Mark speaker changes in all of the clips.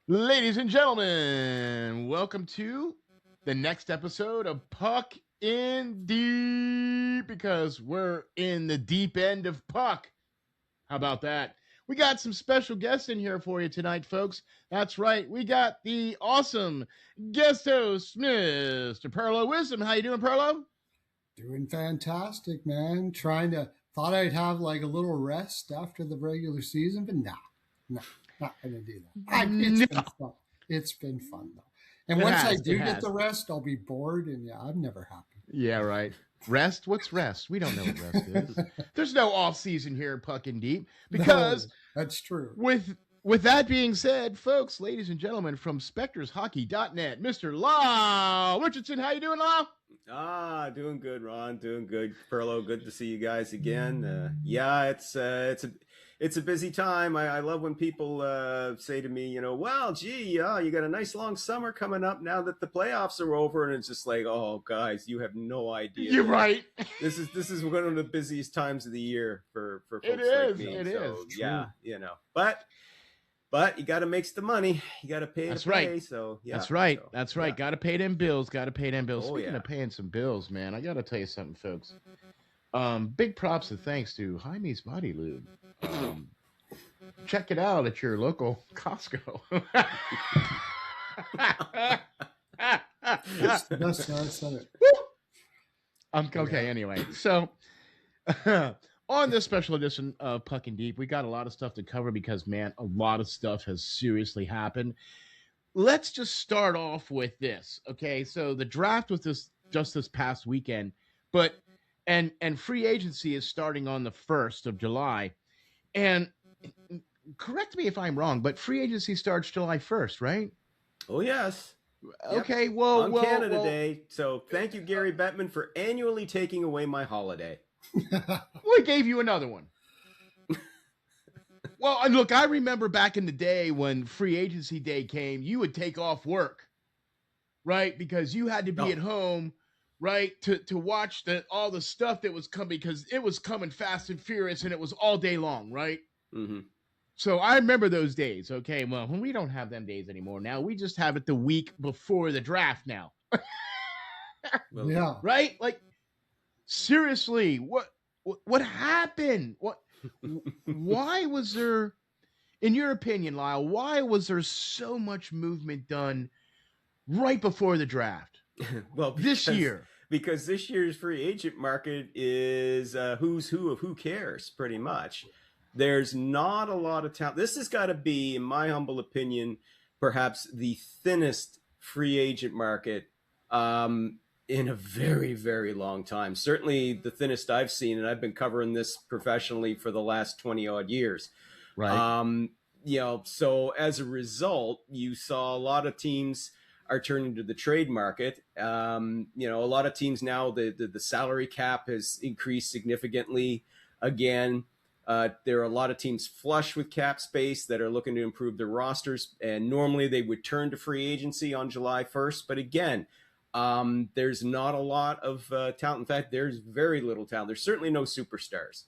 Speaker 1: Ladies and gentlemen, welcome to the next episode of Puck in Deep, because we're in the deep end of Puck. How about that? We got some special guests in here for you tonight, folks. That's right. We got the awesome guest host, Mr. Pearlo Wisdom. How you doing, Pearlo?
Speaker 2: Doing fantastic, man. Thought I'd have like a little rest after the regular season, but no, not gonna do that.
Speaker 1: No,
Speaker 2: Been fun. It's been fun though. And
Speaker 1: it
Speaker 2: once I
Speaker 1: has.
Speaker 2: do get the rest, I'll be bored, and I'm never happy.
Speaker 1: Yeah, right. Rest? What's rest? We don't know what rest is. There's no off season here in Puck in Deep because
Speaker 2: that's true.
Speaker 1: With that being said, folks, ladies and gentlemen, from SpectresHockey.net, Mr. Lyle Richardson. How you doing, Lyle?
Speaker 3: Doing good, Ron. Doing good. Pearlo, good to see you guys again. It's a busy time. I love when people say to me, well, gee, you got a nice long summer coming up now that the playoffs are over, and it's just like, oh, guys, you have no idea.
Speaker 1: You're right.
Speaker 3: This is one of the busiest times of the year for folks
Speaker 1: like me. It is.
Speaker 3: Yeah, But you got to make the money. You got to pay.
Speaker 1: That's
Speaker 3: to
Speaker 1: right.
Speaker 3: Pay, so yeah.
Speaker 1: That's right.
Speaker 3: So,
Speaker 1: That's right. Got to pay them bills.
Speaker 3: Oh,
Speaker 1: Speaking of paying some bills, man, I got to tell you something, folks. Big props and thanks to Jaime's Body Lube. Check it out at your local Costco.
Speaker 2: That's the best way I said it.
Speaker 1: Okay. Anyway, so. On this special edition of Puck and Deep, we got a lot of stuff to cover because, man, a lot of stuff has seriously happened. Let's just start off with this, okay? So the draft was just this past weekend, but and free agency is starting on the 1st of July. And correct me if I'm wrong, but free agency starts July 1st, right?
Speaker 3: Oh, yes.
Speaker 1: Okay,
Speaker 3: yep.
Speaker 1: On
Speaker 3: Canada Day. So thank you, Gary Bettman, for annually taking away my holiday.
Speaker 1: We gave you another one. Well, look, I remember back in the day when free agency day came, you would take off work, right? Because you had to be at home, right, to watch all the stuff that was coming, because it was coming fast and furious, and it was all day long, right?
Speaker 3: Mm-hmm.
Speaker 1: So I remember those days. Okay, well, we don't have them days anymore now. We just have it the week before the draft now.
Speaker 2: Well, yeah.
Speaker 1: Right? Like, seriously, what happened? Why was there, in your opinion, Lyle, why was there so much movement done right before the draft?
Speaker 3: Well,
Speaker 1: this year.
Speaker 3: Because this year's free agent market is who's who of who cares, pretty much. There's not a lot of talent. This has got to be, in my humble opinion, perhaps the thinnest free agent market in a very, very long time. Certainly the thinnest I've seen, and I've been covering this professionally for the last 20 odd years.
Speaker 1: Right.
Speaker 3: So as a result, you saw a lot of teams are turning to the trade market. A lot of teams now, the salary cap has increased significantly again. There are a lot of teams flush with cap space that are looking to improve their rosters. And normally they would turn to free agency on July 1st. But again, there's not a lot of talent. In fact, there's very little talent. There's certainly no superstars.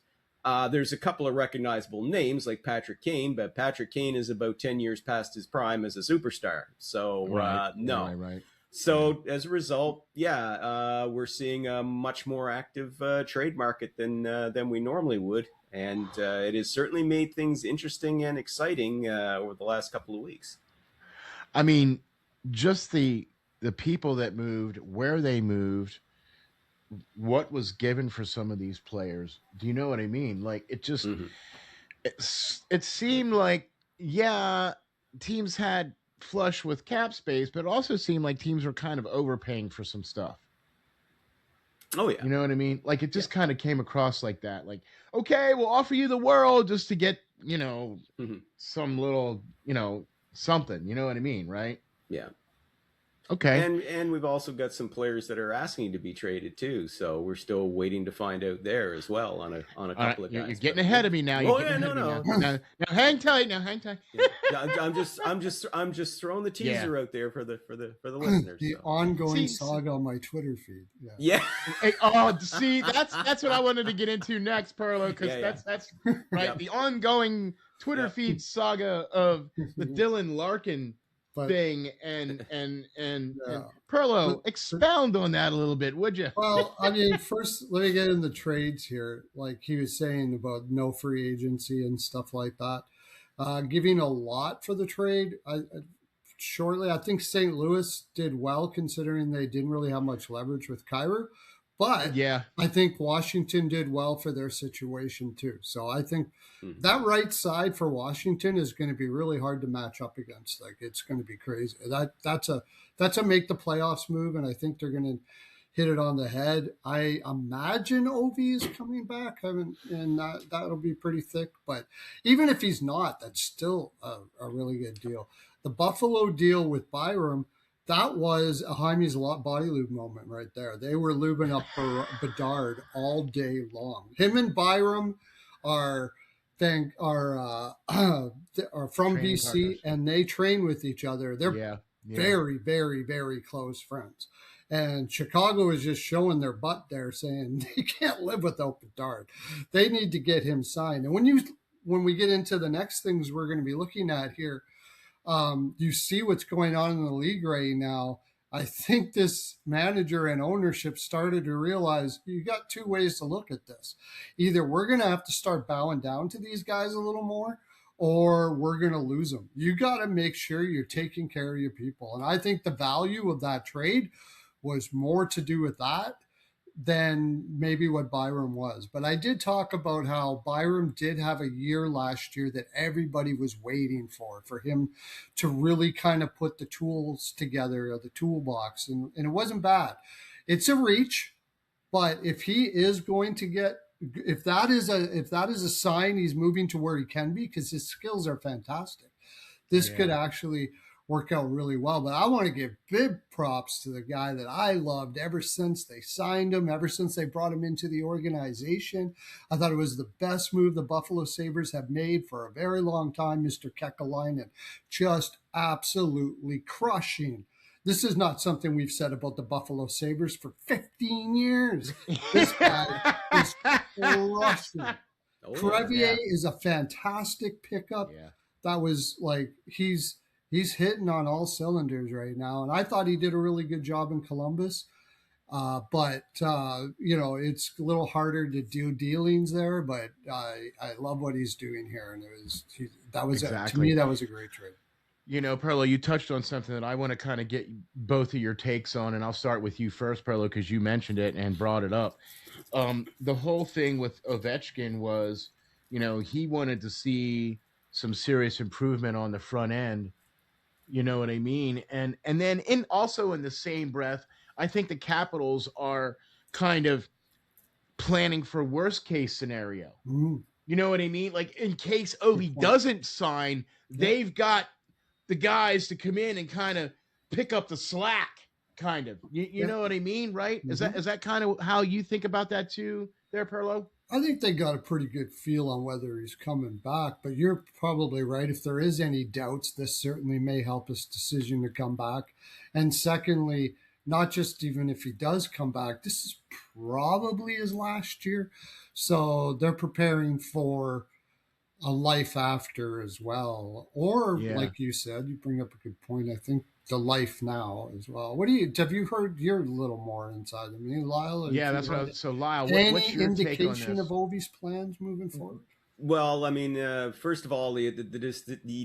Speaker 3: There's a couple of recognizable names like Patrick Kane, but Patrick Kane is about 10 years past his prime as a superstar. So no.
Speaker 1: Right.
Speaker 3: So as a result, we're seeing a much more active trade market than we normally would. And it has certainly made things interesting and exciting over the last couple of weeks.
Speaker 1: I mean, just the people that moved, where they moved, what was given for some of these players. Do you know what I mean? Like, it just, it seemed like, teams had flush with cap space, but it also seemed like teams were kind of overpaying for some stuff.
Speaker 3: Oh, yeah.
Speaker 1: You know what I mean? Like, it just kind of came across like that. Like, okay, we'll offer you the world just to get, some little, something. You know what I mean, right?
Speaker 3: Yeah.
Speaker 1: Okay.
Speaker 3: And we've also got some players that are asking to be traded too, so we're still waiting to find out there as well on a couple of guys.
Speaker 1: You're getting ahead of me now.
Speaker 3: No.
Speaker 1: Now hang tight.
Speaker 3: Yeah, I'm just throwing the teaser out there for the listeners.
Speaker 2: The ongoing saga on my Twitter feed.
Speaker 3: Yeah.
Speaker 1: Hey, see, that's what I wanted to get into next, Pearlo, because that's right. Yep. The ongoing Twitter feed saga of the Dylan Larkin
Speaker 2: But
Speaker 1: thing, and
Speaker 2: yeah,
Speaker 1: Pearlo,
Speaker 2: but
Speaker 1: expound on that a little bit, would you?
Speaker 2: well, I mean, first let me get in the trades here. Like he was saying about no free agency and stuff like that. Giving a lot for the trade. Shortly, I think St. Louis did well considering they didn't really have much leverage with Kyler. But
Speaker 1: Yeah,
Speaker 2: I think Washington did well for their situation too. So I think
Speaker 3: Mhm.
Speaker 2: that right side for Washington is going to be really hard to match up against. Like it's going to be crazy. That's a make the playoffs move, and I think they're going to hit it on the head. I imagine Ovi is coming back, and that'll be pretty thick. But even if he's not, that's still a really good deal. The Buffalo deal with Byram, that was a Jaime's body lube moment right there. They were lubing up Bedard all day long. Him and Byram are are from
Speaker 1: training
Speaker 2: BC
Speaker 1: partners.
Speaker 2: and they train with each other. They're
Speaker 1: Yeah, yeah,
Speaker 2: very, very, very close friends. And Chicago is just showing their butt there, saying they can't live without Bedard. They need to get him signed. And when we get into the next things we're going to be looking at here, you see what's going on in the league right now. I think this manager and ownership started to realize you got two ways to look at this. Either we're going to have to start bowing down to these guys a little more, or we're going to lose them. You got to make sure you're taking care of your people. And I think the value of that trade was more to do with that than maybe what Byram was. But I did talk about how Byram did have a year last year that everybody was waiting for him to really kind of put the tools together, or the toolbox, and it wasn't bad. It's a reach, but if he is going to get, if that is a sign he's moving to where he can be, because his skills are fantastic, this could
Speaker 1: yeah.
Speaker 2: actually work out really well. But I want to give big props to the guy that I loved ever since they signed him, ever since they brought him into the organization. I thought it was the best move the Buffalo Sabres have made for a very long time, Mr. Kekalainen. Just absolutely crushing. This is not something we've said about the Buffalo Sabres for 15 years. This guy is crushing.
Speaker 3: Oh,
Speaker 2: Crevier
Speaker 1: Yeah.
Speaker 2: is a fantastic pickup.
Speaker 1: Yeah.
Speaker 2: That was like he's hitting on all cylinders right now, and I thought he did a really good job in Columbus. But it's a little harder to do dealings there. But I love what he's doing here, and to me
Speaker 1: Exactly.
Speaker 2: that was a great trade.
Speaker 1: Perlo, you touched on something that I want to kind of get both of your takes on, and I'll start with you first, Perlo, because you mentioned it and brought it up. The whole thing with Ovechkin was, he wanted to see some serious improvement on the front end. You know what I mean? And then in the same breath, I think the Capitals are kind of planning for worst case scenario.
Speaker 2: Mm,
Speaker 1: You know what I mean? Like in case
Speaker 2: good
Speaker 1: Ovi
Speaker 2: point.
Speaker 1: doesn't sign,
Speaker 2: Yep.
Speaker 1: they've got the guys to come in and kind of pick up the slack. Kind of, you
Speaker 2: Yeah.
Speaker 1: know what I mean, right?
Speaker 2: Mhm.
Speaker 1: Is that kind of how you think about that too, there, Perlo?
Speaker 2: I think they got a pretty good feel on whether he's coming back, but you're probably right. If there is any doubts, this certainly may help his decision to come back. And secondly, not just even if he does come back, this is probably his last year. So they're preparing for a life after as well. Or,
Speaker 1: Yeah.
Speaker 2: like you said, you bring up a good point. I think the life now as well. Have you heard? You're a little more inside than me, Lyle. Have
Speaker 1: Yeah,
Speaker 2: you
Speaker 1: that's what.
Speaker 2: heard
Speaker 1: So, Lyle, what's
Speaker 2: any
Speaker 1: your take on
Speaker 2: indication of
Speaker 1: this?
Speaker 2: Ovi's plans moving forward?
Speaker 3: well, I mean, first of all, the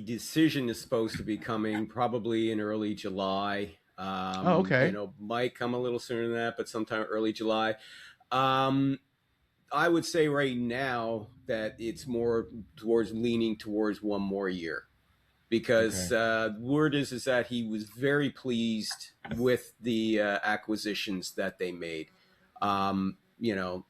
Speaker 3: decision is supposed to be coming probably in early July.
Speaker 1: Oh, okay.
Speaker 3: Might come a little sooner than that, but sometime early July. Um, I would say right now that it's more leaning towards one more year, because
Speaker 1: Okay.
Speaker 3: word is that he was very pleased with the acquisitions that they made.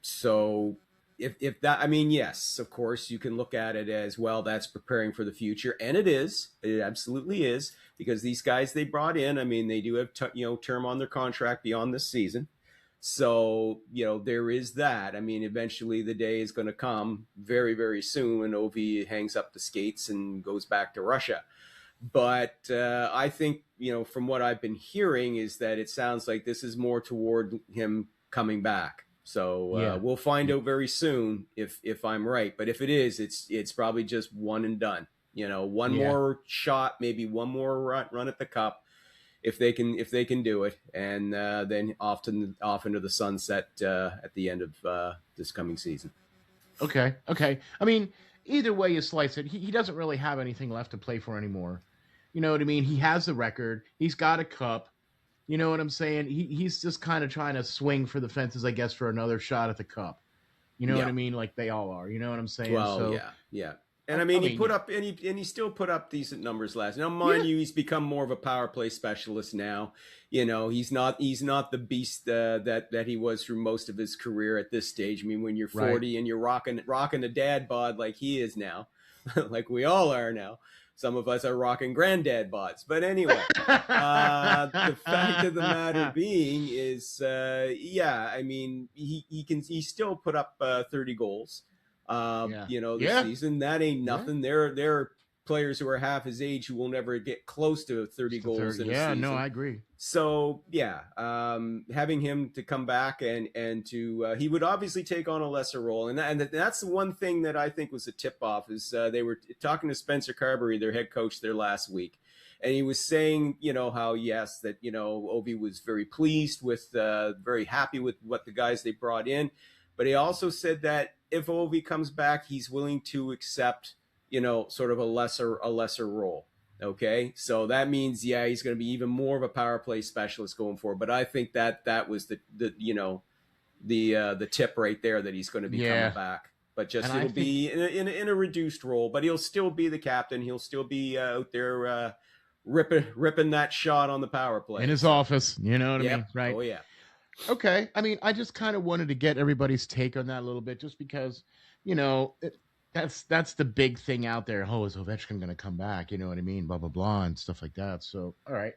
Speaker 3: So if that, I mean, yes, of course, you can look at it as well. That's preparing for the future, and it absolutely is, because these guys they brought in, I mean, they do have term on their contract beyond this season. So, there is that. I mean, eventually the day is going to come very, very soon when Ovi hangs up the skates and goes back to Russia. But I think, from what I've been hearing is that it sounds like this is more toward him coming back. So
Speaker 1: Yeah.
Speaker 3: we'll find out very soon if I'm right. But if it is, it's probably just one and done. One more shot, maybe one more run at the cup, if they can do it, and then off into the sunset at the end of this coming season.
Speaker 1: Okay. I mean, either way you slice it, he doesn't really have anything left to play for anymore. You know what I mean? He has the record. He's got a cup. You know what I'm saying? He's just kind of trying to swing for the fences, I guess, for another shot at the cup. You know what I mean? Like they all are. You know what I'm saying?
Speaker 3: Well,
Speaker 1: so,
Speaker 3: yeah. And I mean, he put up and he still put up decent numbers last. Now, mind you, he's become more of a power play specialist now. He's not the beast that he was through most of his career at this stage. I mean, when you're 40 and you're rocking a dad bod like he is now, like we all are now. Some of us are rocking granddad bods. But anyway, the fact of the matter being is, I mean, he still put up 30 goals. This season. That ain't nothing. Yeah. There are players who are half his age who will never get close to 30 goals in a season.
Speaker 1: No, I agree.
Speaker 3: So having him to come back and to he would obviously take on a lesser role, and that's the one thing that I think was a tip off is they were talking to Spencer Carberry, their head coach, there last week, and he was saying how that Ovi was very pleased with, very happy with what the guys they brought in, but he also said that if Ovi comes back, he's willing to accept sort of a lesser role. Okay, so that means he's going to be even more of a power play specialist going forward. But I think that was the tip right there that he's going to be coming back. But just it'll be in a reduced role. But he'll still be the captain. He'll still be out there ripping that shot on the power play
Speaker 1: in his office. You know what I mean, right?
Speaker 3: Oh yeah.
Speaker 1: Okay, I mean, I just kind of wanted to get everybody's take on that a little bit, just because that's the big thing out there. Oh, is Ovechkin going to come back? You know what I mean? Blah, blah, blah, and stuff like that. So, all right.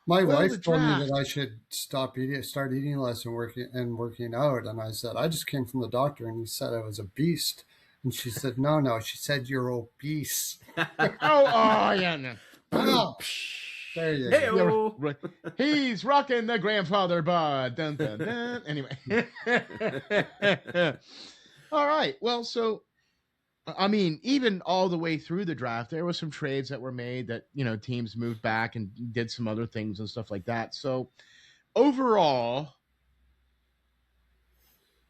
Speaker 2: My wife told me that I should start eating less and working out. And I said, I just came from the doctor and he said I was a beast. And she said, no. She said, you're obese.
Speaker 1: yeah. No.
Speaker 2: Oh, there you go.
Speaker 1: Right. He's rocking the grandfather bod. Dun, dun, dun. Anyway. All right. Well, so, I mean, even all the way through the draft, there were some trades that were made that, teams moved back and did some other things and stuff like that. So overall,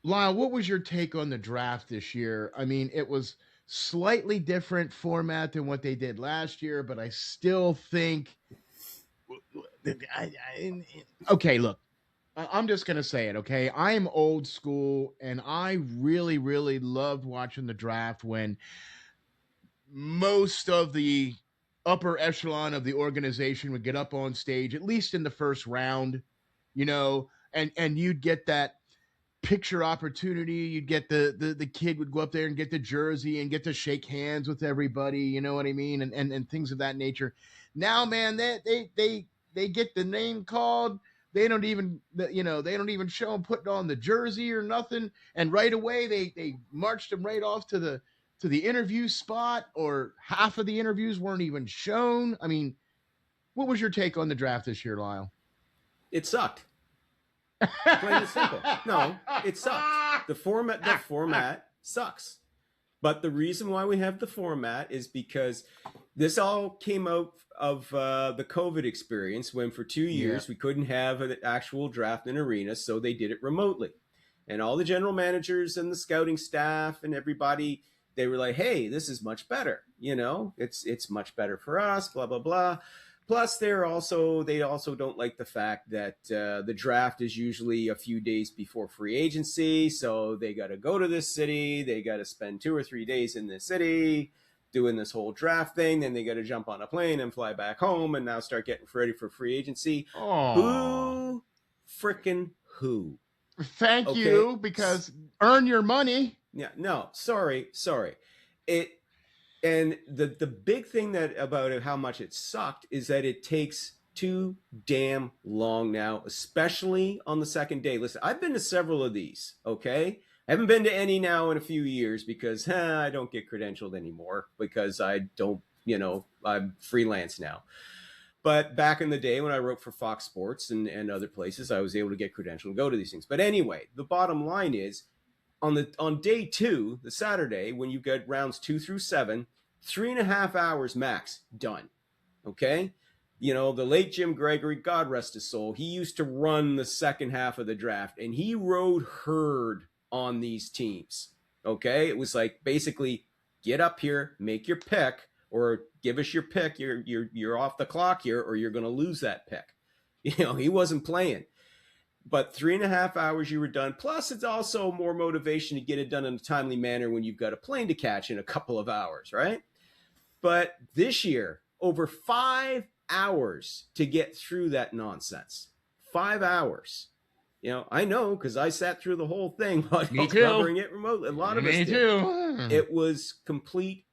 Speaker 1: Lyle, what was your take on the draft this year? I mean, it was slightly different format than what they did last year, but I still think, okay, look. I'm just going to say it, okay? I am old school, and I really, really loved watching the draft when most of the upper echelon of the organization would get up on stage, at least in the first round, and you'd get that picture opportunity. You'd get the kid would go up there and get the jersey and get to shake hands with everybody, you know what I mean? And things of that nature. Now, man, they get the name called. They don't even show them putting on the jersey or nothing. And right away they marched them right off to the interview spot, or half of the interviews weren't even shown. I mean, what was your take on the draft this year, Lyle?
Speaker 3: It sucked. Plain and simple. No, it sucked. The format sucks. But the reason why we have the format is because this all came out of the COVID experience, when for 2 years we couldn't have an actual draft in arena, so they did it remotely. And all the general managers and the scouting staff and everybody, they were like, hey, this is much better. It's much better for us, blah, blah, blah. Plus, they also don't like the fact that the draft is usually a few days before free agency. So they got to go to this city. They got to spend 2 or 3 days in this city doing this whole draft thing. Then they got to jump on a plane and fly back home and now start getting ready for free agency.
Speaker 1: Aww.
Speaker 3: Who frickin' who?
Speaker 1: Thank you, because earn your money.
Speaker 3: Yeah, no, sorry. And the big thing about it, how much it sucked, is that it takes too damn long now, especially on the second day. Listen, I've been to several of these, okay? I haven't been to any now in a few years because I don't get credentialed anymore because I don't, I'm freelance now. But back in the day when I wrote for Fox Sports and other places, I was able to get credentialed and go to these things. But anyway, the bottom line is, on day 2, the Saturday, when you get rounds 2 through 7, 3.5 hours max, done. Okay? You know, the late Jim Gregory, God rest his soul, he used to run the second half of the draft, and he rode herd on these teams. Okay? It was like, basically, get up here, make your pick, or give us your pick. You're off the clock here, or you're going to lose that pick. You know, he wasn't playing. But 3.5 hours, you were done. Plus, it's also more motivation to get it done in a timely manner when you've got a plane to catch in a couple of hours, right? But this year, over 5 hours to get through that nonsense. 5 hours. You know, I know because I sat through the whole thing while covering it remotely. A lot of us did. Me too. It was complete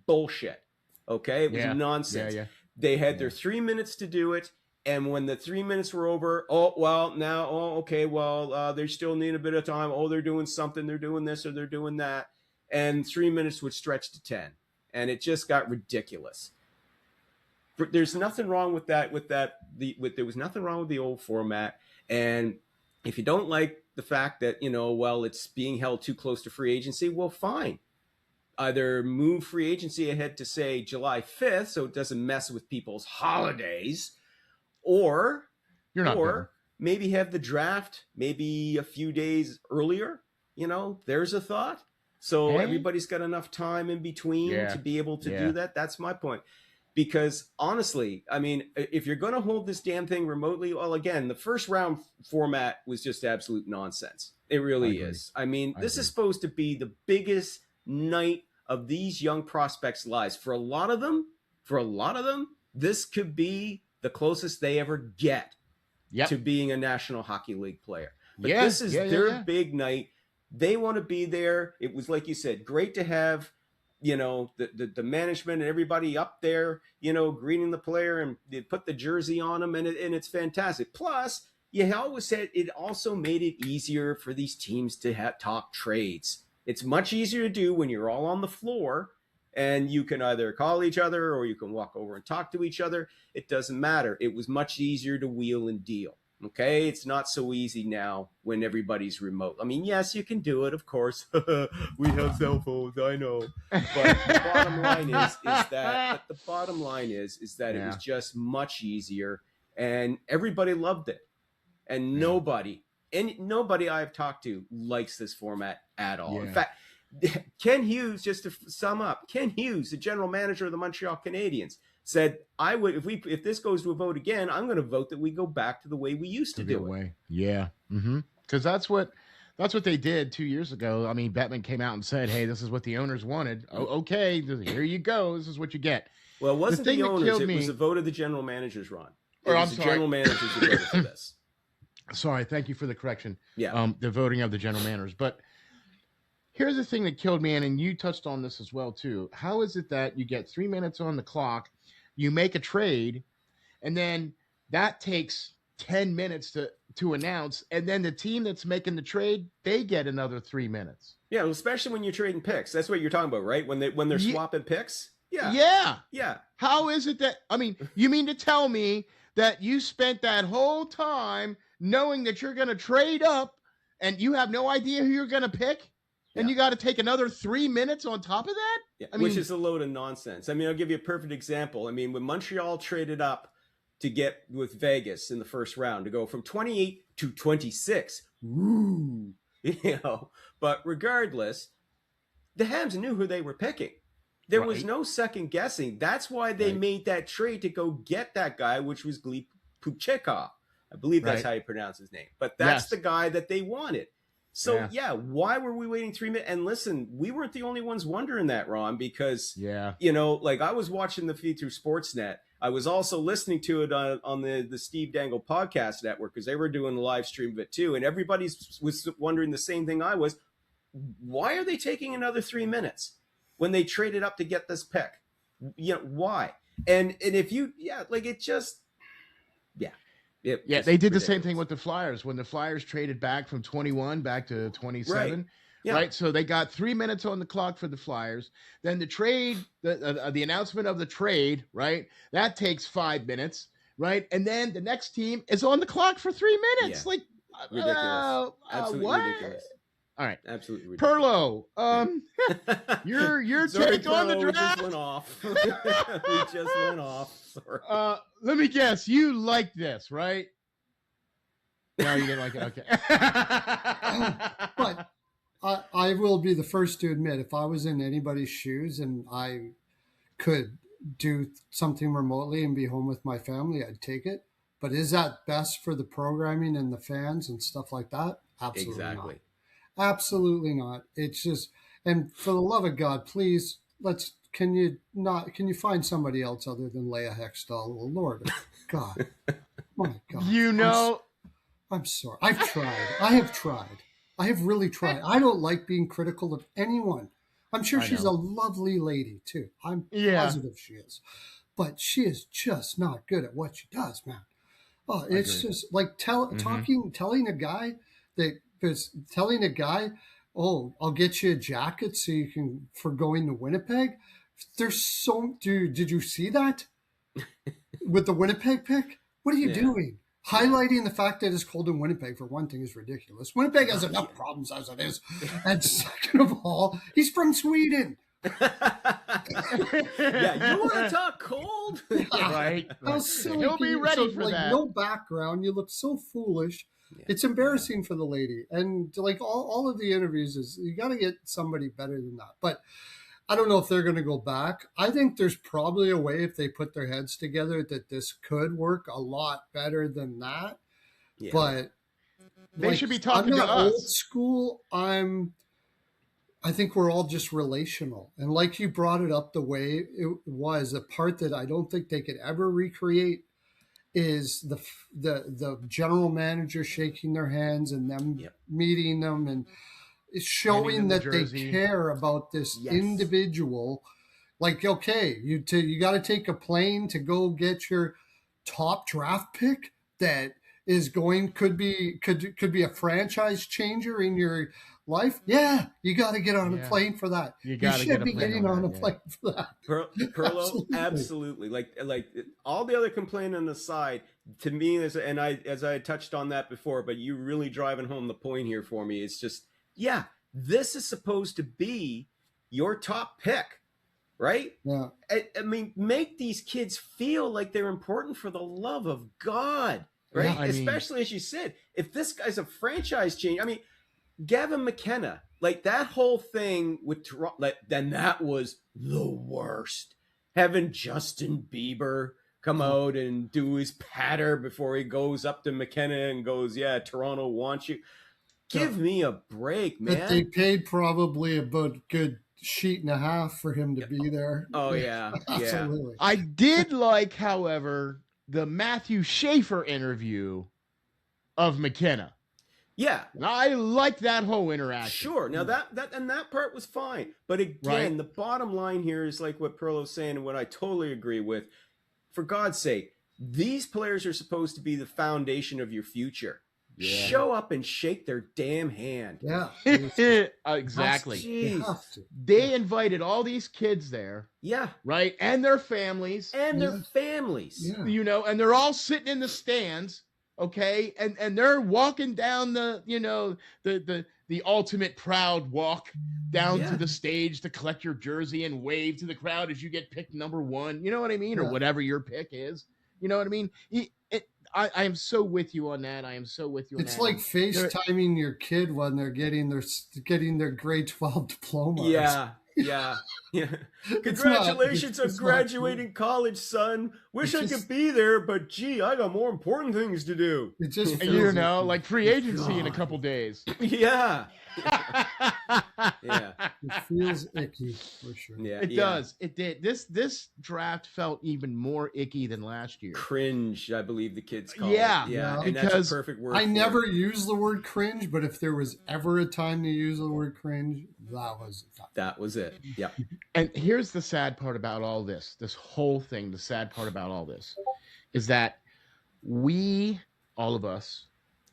Speaker 3: bullshit. Okay? It was nonsense. They had their 3 minutes to do it. And when the 3 minutes were over, they still need a bit of time. Oh, they're doing something. They're doing this or they're doing that. And 3 minutes would stretch to 10. And it just got ridiculous. There's nothing wrong with that. There was nothing wrong with the old format. And if you don't like the fact that, it's being held too close to free agency, well, fine. Either move free agency ahead to, say, July 5th so it doesn't mess with people's holidays, or maybe have the draft maybe a few days earlier. There's a thought. So everybody's got enough time in between to be able to do that. That's my point. Because honestly, I mean, if you're going to hold this damn thing remotely, well, again, the first round format was just absolute nonsense. It really is. I mean, this is supposed to be the biggest night of these young prospects' lives. For a lot of them, this could be the closest they ever get to being a National Hockey League player. But this is their big night. They want to be there. It was, like you said, great to have, the management and everybody up there, greeting the player, and they put the jersey on them, and it's fantastic. Plus, you always said it also made it easier for these teams to talk trades. It's much easier to do when you're all on the floor and you can either call each other or you can walk over and talk to each other. It doesn't matter. It was much easier to wheel and deal. Okay, it's not so easy now when everybody's remote. I mean, yes, you can do it, of course. We have cell phones, I know. But the bottom line is that it was just much easier, and everybody loved it. And nobody I've talked to likes this format at all. In fact, Ken Hughes, just to sum up, Ken Hughes, the general manager of the Montreal Canadiens, said, "I would if this goes to a vote again, I'm going to vote that we go back to the way we used to do it."
Speaker 1: Yeah, because that's what they did 2 years ago. I mean, Bettman came out and said, "Hey, this is what the owners wanted. Oh, okay, here you go. This is what you get."
Speaker 3: Well, it wasn't the owners; it was a vote of the general managers, Ron. General managers who voted for this.
Speaker 1: Sorry, thank you for the correction.
Speaker 3: Yeah,
Speaker 1: the voting of the general managers, but. Here's the thing that killed me, and you touched on this as well, too. How is it that you get 3 minutes on the clock, you make a trade, and then that takes 10 minutes to announce, and then the team that's making the trade, they get another 3 minutes?
Speaker 3: Yeah, well, especially when you're trading picks. That's what you're talking about, right? When they're swapping picks?
Speaker 1: Yeah. How is it that, I mean, you mean to tell me that you spent that whole time knowing that you're going to trade up, and you have no idea who you're going to pick? And you got to take another 3 minutes on top of that?
Speaker 3: Which is a load of nonsense. I mean, I'll give you a perfect example. I mean, when Montreal traded up to get with Vegas in the first round to go from 28 to 26, but regardless, the Habs knew who they were picking. There was no second guessing. That's why they made that trade to go get that guy, which was Gleb Puchekov. I believe that's how you pronounce his name. But that's the guy that they wanted. So, why were we waiting 3 minutes? And listen, we weren't the only ones wondering that, Ron, because, like I was watching the feed through Sportsnet. I was also listening to it on the Steve Dangle podcast network because they were doing the live stream of it too. And everybody was wondering the same thing I was. Why are they taking another 3 minutes when they traded up to get this pick? Why? And if you, it just,
Speaker 1: they did ridiculous. The same thing with the Flyers when the Flyers traded back from 21 back to 27. Right. So they got 3 minutes on the clock for the Flyers. Then the trade, the announcement of the trade, right? That takes 5 minutes, right? And then the next team is on the clock for 3 minutes.
Speaker 3: Ridiculous. Absolutely
Speaker 1: what?
Speaker 3: ridiculous.
Speaker 1: All right.
Speaker 3: Absolutely ridiculous.
Speaker 1: Perlo, your
Speaker 3: Sorry,
Speaker 1: take on the
Speaker 3: Pearlo, we just
Speaker 1: draft.
Speaker 3: went off. We just went off. Sorry.
Speaker 1: Let me guess. You like this, right? No, you didn't like it. Okay.
Speaker 2: But I will be the first to admit, if I was in anybody's shoes and I could do something remotely and be home with my family, I'd take it. But is that best for the programming and the fans and stuff like that? Absolutely
Speaker 3: Exactly.
Speaker 2: not. Absolutely not. It's just, and for the love of God, please, can you find somebody else other than Leia Hextall? Oh, Lord of God. My God.
Speaker 1: You know,
Speaker 2: I'm sorry. I've tried. I have tried. I have really tried. I don't like being critical of anyone. I'm sure she's a lovely lady too. I'm positive she is. But she is just not good at what she does, man. Oh, it's just like telling a guy oh, I'll get you a jacket so you can for going to Winnipeg. Did you see that? With the Winnipeg pick? What are you doing? Highlighting the fact that it's cold in Winnipeg, for one thing, is ridiculous. Winnipeg has enough problems as it is. And second of all, he's from Sweden.
Speaker 3: Yeah, you want to talk cold?
Speaker 1: Right.
Speaker 2: How silly.
Speaker 1: He'll be ready for that.
Speaker 2: No background. You look so foolish. Yeah. It's embarrassing for the lady. And like all of the interviews is you got to get somebody better than that. But I don't know if they're going to go back. I think there's probably a way, if they put their heads together, that this could work a lot better than that. Yeah. But
Speaker 1: they should be talking to us.
Speaker 2: Old school. I think we're all just relational. And like you brought it up the way it was, the part that I don't think they could ever recreate is the general manager shaking their hands and them meeting them and showing that they care about this individual. Like, okay, you got to take a plane to go get your top draft pick that is could be a franchise changer in your life. Yeah, you got to get on a plane for that. You should be getting on a plane for that.
Speaker 3: Pearlo, absolutely. Like all the other complaining aside, to me, as I touched on that before, but you really driving home the point here for me. It's just, this is supposed to be your top pick, right?
Speaker 2: Yeah.
Speaker 3: I mean, make these kids feel like they're important, for the love of God, right? Yeah, especially as you said, if this guy's a franchise change, I mean, Gavin McKenna, like that whole thing with Toronto, then that was the worst. Having Justin Bieber come out and do his patter before he goes up to McKenna and goes, Toronto wants you. Give me a break, man.
Speaker 2: But they paid probably about a good sheet and a half for him to be there.
Speaker 3: Oh, yeah.
Speaker 2: Absolutely.
Speaker 1: I did like, however, the Matthew Schaefer interview of McKenna.
Speaker 3: Yeah.
Speaker 1: I like that whole interaction.
Speaker 3: Sure. Now that part was fine. But again, the bottom line here is like what Pearlo's saying and what I totally agree with. For God's sake, these players are supposed to be the foundation of your future. Yeah. Show up and shake their damn hand.
Speaker 2: Yeah.
Speaker 1: Exactly. They invited all these kids there.
Speaker 3: Yeah.
Speaker 1: Right? And their families.
Speaker 3: And their families.
Speaker 2: Yeah.
Speaker 1: You know, and they're all sitting in the stands. Okay, and they're walking down the ultimate proud walk down to the stage to collect your jersey and wave to the crowd as you get picked number 1. You know what I mean, or whatever your pick is. You know what I mean. I am so with you on that. I am so with you.
Speaker 2: It's like FaceTiming your kid when they're getting their grade 12 diploma.
Speaker 3: Yeah. Congratulations on graduating college, son. Wish I could be there, but gee, I got more important things to do.
Speaker 2: It just
Speaker 1: like free agency in a couple days.
Speaker 3: Yeah.
Speaker 2: It feels icky for sure.
Speaker 3: Yeah,
Speaker 1: it does. It did. This draft felt even more icky than last year.
Speaker 3: Cringe, I believe the kids call
Speaker 1: it.
Speaker 3: Yeah, and
Speaker 1: because
Speaker 3: that's a perfect word.
Speaker 2: I never use the word cringe, but if there was ever a time to use the word cringe, that was it.
Speaker 3: Yeah.
Speaker 1: And here's the sad part about all this whole thing. The sad part about all this is that all of us,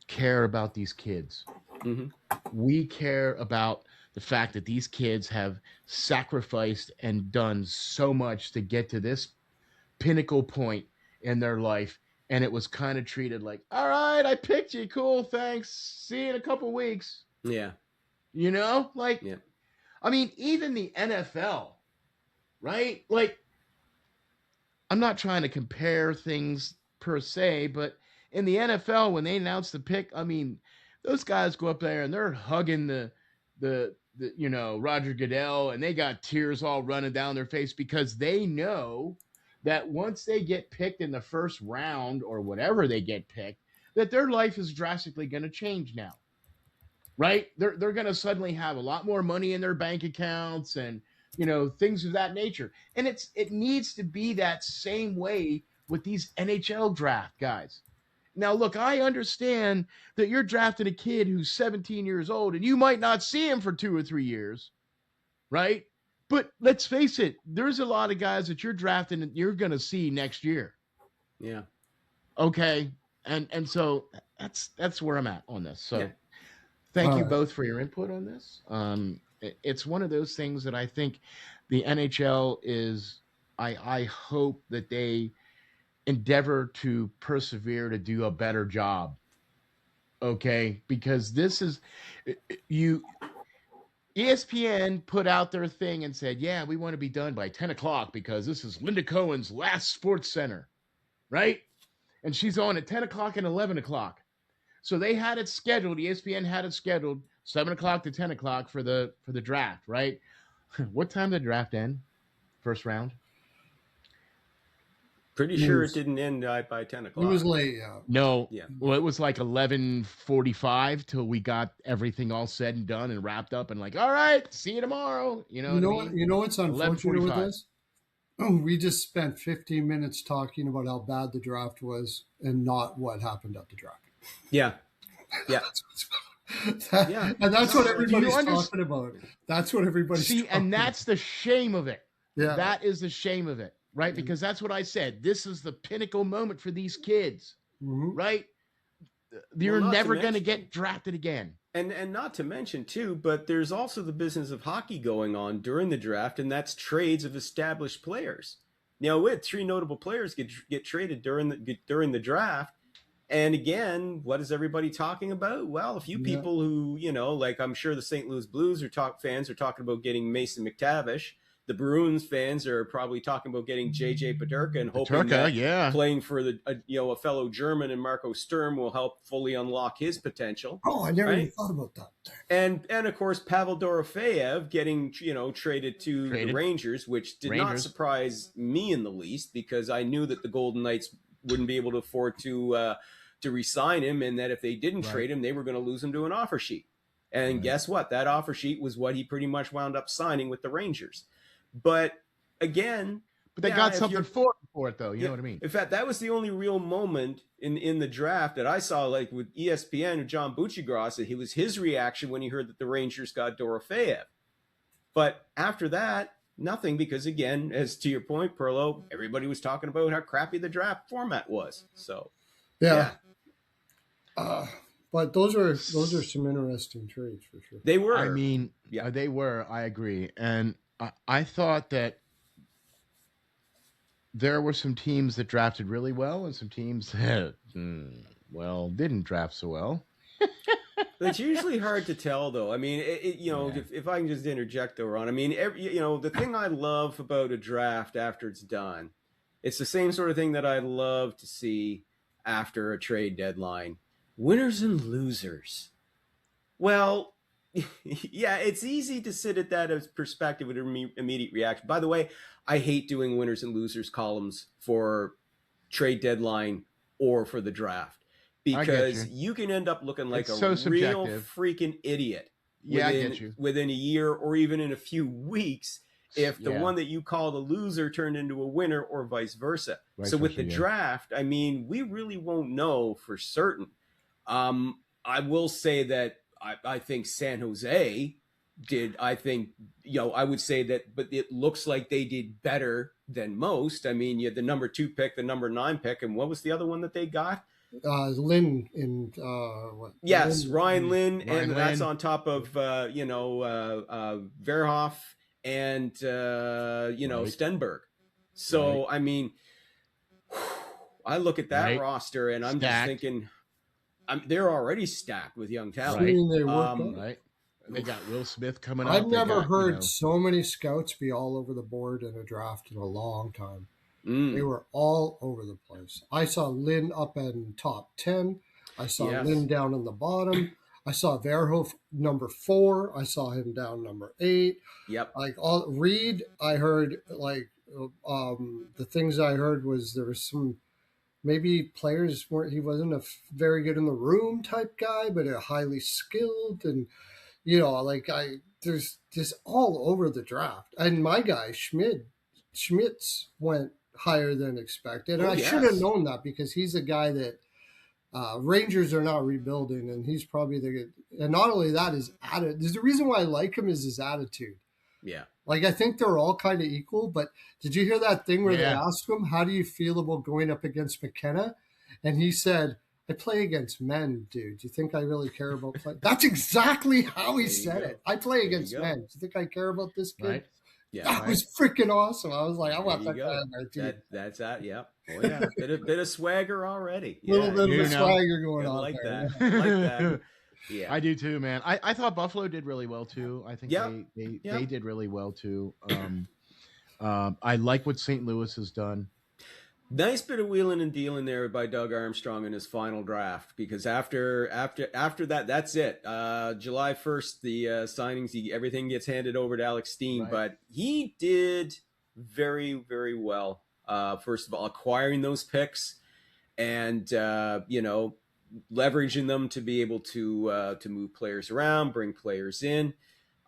Speaker 1: care about these kids.
Speaker 3: Mm-hmm.
Speaker 1: We care about the fact that these kids have sacrificed and done so much to get to this pinnacle point in their life. And it was kind of treated like, all right, I picked you. Cool. Thanks. See you in a couple weeks.
Speaker 3: Yeah.
Speaker 1: You know, like,
Speaker 3: Yeah.
Speaker 1: I mean, even the NFL, right? Like, I'm not trying to compare things per se, but in the NFL, when they announce the pick, I mean, those guys go up there and they're hugging the Roger Goodell, and they got tears all running down their face because they know that once they get picked in the first round or whatever they get picked, that their life is drastically going to change now, right? They're going to suddenly have a lot more money in their bank accounts and things of that nature. And it needs to be that same way with these NHL draft guys. Now, look, I understand that you're drafting a kid who's 17 years old and you might not see him for 2 or 3 years, right? But let's face it, there's a lot of guys that you're drafting that you're going to see next year.
Speaker 3: Yeah.
Speaker 1: Okay. And so that's where I'm at on this. So
Speaker 3: Yeah.
Speaker 1: thank you both for your input on this. It's one of those things that I think the NHL is, I hope that they endeavor to persevere to do a better job. Okay. Because this is, ESPN put out their thing and said, yeah, we want to be done by 10 o'clock because this is Linda Cohen's last Sports Center, right? And she's on at 10 o'clock and 11 o'clock. So they had it scheduled. ESPN had it scheduled 7 o'clock to 10 o'clock for the draft, right? What time did the draft end? First round?
Speaker 3: Pretty sure it didn't end by 10 o'clock.
Speaker 2: It was late, yeah.
Speaker 1: No.
Speaker 3: Yeah.
Speaker 1: Well, it was like 11:45 till we got everything all said and done and wrapped up and like, all right, see you tomorrow. You know what I mean?
Speaker 2: You know what's unfortunate with
Speaker 1: 11:45.
Speaker 2: this? Oh, we just spent 15 minutes talking about how bad the draft was and not what happened at the draft.
Speaker 3: Yeah. Yeah.
Speaker 2: Yeah. And that's what everybody's
Speaker 1: You
Speaker 2: talking about. That's what everybody's
Speaker 1: See,
Speaker 2: talking
Speaker 1: and that's the shame of it.
Speaker 2: Yeah.
Speaker 1: That is the shame of it, right? Because that's what I said. This is the pinnacle moment for these kids, right? You're never going to get drafted again.
Speaker 3: And not to mention too, but there's also the business of hockey going on during the draft, and that's trades of established players. Now, with 3 notable players get traded during the draft, and again, what is everybody talking about? Well, a few people who like I'm sure the St. Louis Blues fans are talking about getting Mason McTavish. The Bruins fans are probably talking about getting JJ Peterka and hoping that playing for a fellow German and Marco Sturm will help fully unlock his potential.
Speaker 2: Oh, I never even thought about that.
Speaker 3: And of course Pavel Dorofeyev getting traded to the Rangers, which did not surprise me in the least because I knew that the Golden Knights wouldn't be able to afford to re-sign him, and that if they didn't trade him, they were going to lose him to an offer sheet. And guess what? That offer sheet was what he pretty much wound up signing with the Rangers. But again,
Speaker 1: they got something for it, though. You know what I mean?
Speaker 3: In fact, that was the only real moment in the draft that I saw, like with ESPN and John Buccigross, it was his reaction when he heard that the Rangers got Dorofeyev. But after that, nothing, because again, as to your point, Pearlo, everybody was talking about how crappy the draft format was. So,
Speaker 2: yeah. But those are some interesting trades for sure.
Speaker 3: They were.
Speaker 1: I mean, they were. I agree, and I thought that there were some teams that drafted really well and some teams that, didn't draft so well.
Speaker 3: It's usually hard to tell, though. I mean, if I can just interject, though, Ron. I mean, the thing I love about a draft after it's done, it's the same sort of thing that I love to see after a trade deadline. Winners and losers. Well, yeah, it's easy to sit at that as perspective with an immediate reaction. By the way, I hate doing winners and losers columns for trade deadline or for the draft because you can end up looking like real freaking idiot within a year or even in a few weeks if the one that you call the loser turned into a winner or vice versa. So with the draft, I mean, we really won't know for certain. I will say that I think San Jose did, I would say that, but it looks like they did better than most. I mean, you had the number 2 pick, the number 9 pick, and what was the other one that they got?
Speaker 2: Lynn in what?
Speaker 3: Yes, Ryan Lynn, and that's on top of Verhoff and Stenberg. So I mean, I look at that roster and I'm just thinking, they're already stacked with young talent.
Speaker 1: Right. They got Will Smith coming up.
Speaker 2: I've
Speaker 1: They
Speaker 2: never
Speaker 1: got,
Speaker 2: heard so many scouts be all over the board in a draft in a long time. They were all over the place. I saw Lynn up in top 10. I saw Lynn down in the bottom. I saw Verhoef number 4. I saw him down number 8.
Speaker 3: Yep.
Speaker 2: Like all Reed, I heard like the things I heard was there was some maybe players weren't he wasn't a very good in the room type guy, but a highly skilled and like there's just all over the draft. And my guy Schmitz went higher than expected, and I should have known that because he's a guy that Rangers are not rebuilding, and he's probably and not only that, his attitude. There's the reason why I like him is his attitude.
Speaker 3: Yeah.
Speaker 2: Like, I think they're all kind of equal, but did you hear that thing where they asked him, how do you feel about going up against McKenna? And he said, I play against men, dude. Do you think I really care about play? That's exactly how he said it. I play against men. Do you think I care about this kid?
Speaker 1: Right.
Speaker 3: Yeah,
Speaker 2: that was freaking awesome. I was like, I want that guy on my team.
Speaker 3: That's that. Yeah. Oh yeah. bit of swagger already.
Speaker 2: A little bit of swagger going on.
Speaker 3: Like
Speaker 2: there.
Speaker 3: that. I like that. Yeah.
Speaker 1: I do too, man. I thought Buffalo did really well too. I think they did really well too. I like what St. Louis has done.
Speaker 3: Nice bit of wheeling and dealing there by Doug Armstrong in his final draft, because after that, that's it. July 1st, the signings, everything gets handed over to Alex Steen, right. But he did very, very well. First of all, acquiring those picks and leveraging them to be able to move players around, bring players in.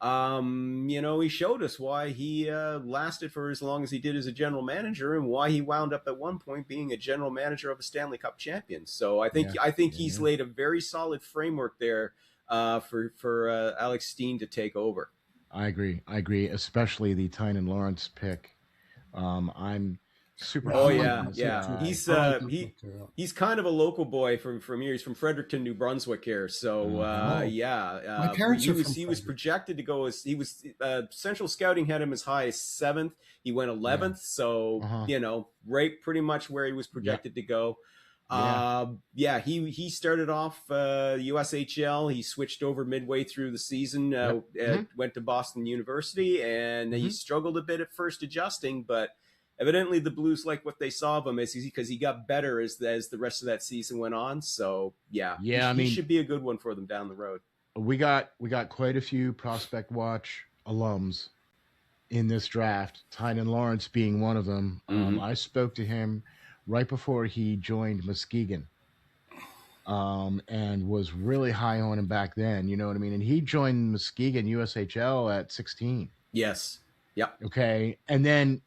Speaker 3: He showed us why he lasted for as long as he did as a general manager, and why he wound up at one point being a general manager of a Stanley Cup champion. So I think he's laid a very solid framework there for Alex Steen to take over.
Speaker 1: I agree, especially the Tynan Lawrence pick. I'm super.
Speaker 3: Oh yeah. He's kind of a local boy from here. He's from Fredericton, New Brunswick here. So
Speaker 2: my parents
Speaker 3: he was projected to go as Central Scouting had him as high as 7th. He went 11th. So right, pretty much where he was projected to go. He started off USHL. He switched over midway through the season. Went to Boston University, and he struggled a bit at first adjusting, but evidently the Blues like what they saw of him because he got better as the rest of that season went on. So he should be a good one for them down the road.
Speaker 1: We got quite a few Prospect Watch alums in this draft, Tynan Lawrence being one of them. I spoke to him right before he joined Muskegon, and was really high on him back then. You know what I mean? And he joined Muskegon USHL at 16.
Speaker 3: Yes. Yep.
Speaker 1: Okay. And then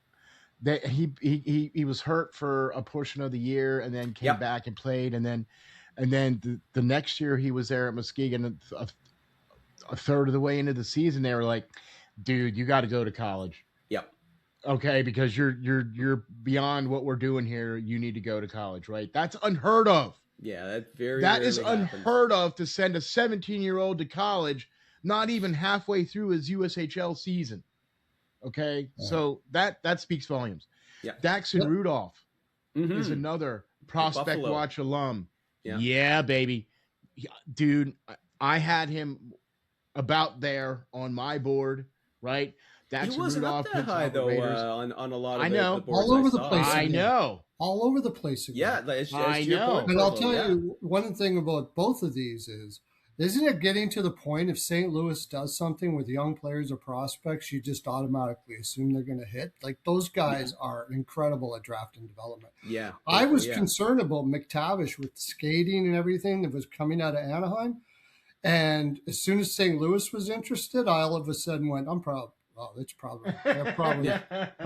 Speaker 1: he was hurt for a portion of the year, and then came back and played, and then the next year he was there at Muskegon. A third of the way into the season, they were like, "Dude, you got to go to college."
Speaker 3: Yep.
Speaker 1: Okay, because you're beyond what we're doing here. You need to go to college, right? That's unheard of.
Speaker 3: Yeah,
Speaker 1: that is unheard of, to send a 17-year-old to college, not even halfway through his USHL season. Okay, so that speaks volumes.
Speaker 3: Yeah.
Speaker 1: Daxon Rudolph is another Prospect Watch alum. Yeah, baby. Dude, I had him about there on my board, right? Daxon
Speaker 3: he wasn't
Speaker 1: Rudolph
Speaker 3: up that high, though, on a lot of the boards
Speaker 2: all over the place.
Speaker 1: I know.
Speaker 2: All over the place again.
Speaker 3: Yeah,
Speaker 1: I know.
Speaker 2: But I'll tell you, one thing about both of these is, isn't it getting to the point if St. Louis does something with young players or prospects, you just automatically assume they're going to hit? Like, those guys are incredible at draft and development.
Speaker 3: Yeah.
Speaker 2: I was concerned about McTavish with skating and everything that was coming out of Anaheim. And as soon as St. Louis was interested, I all of a sudden went, I'm proud. Oh, that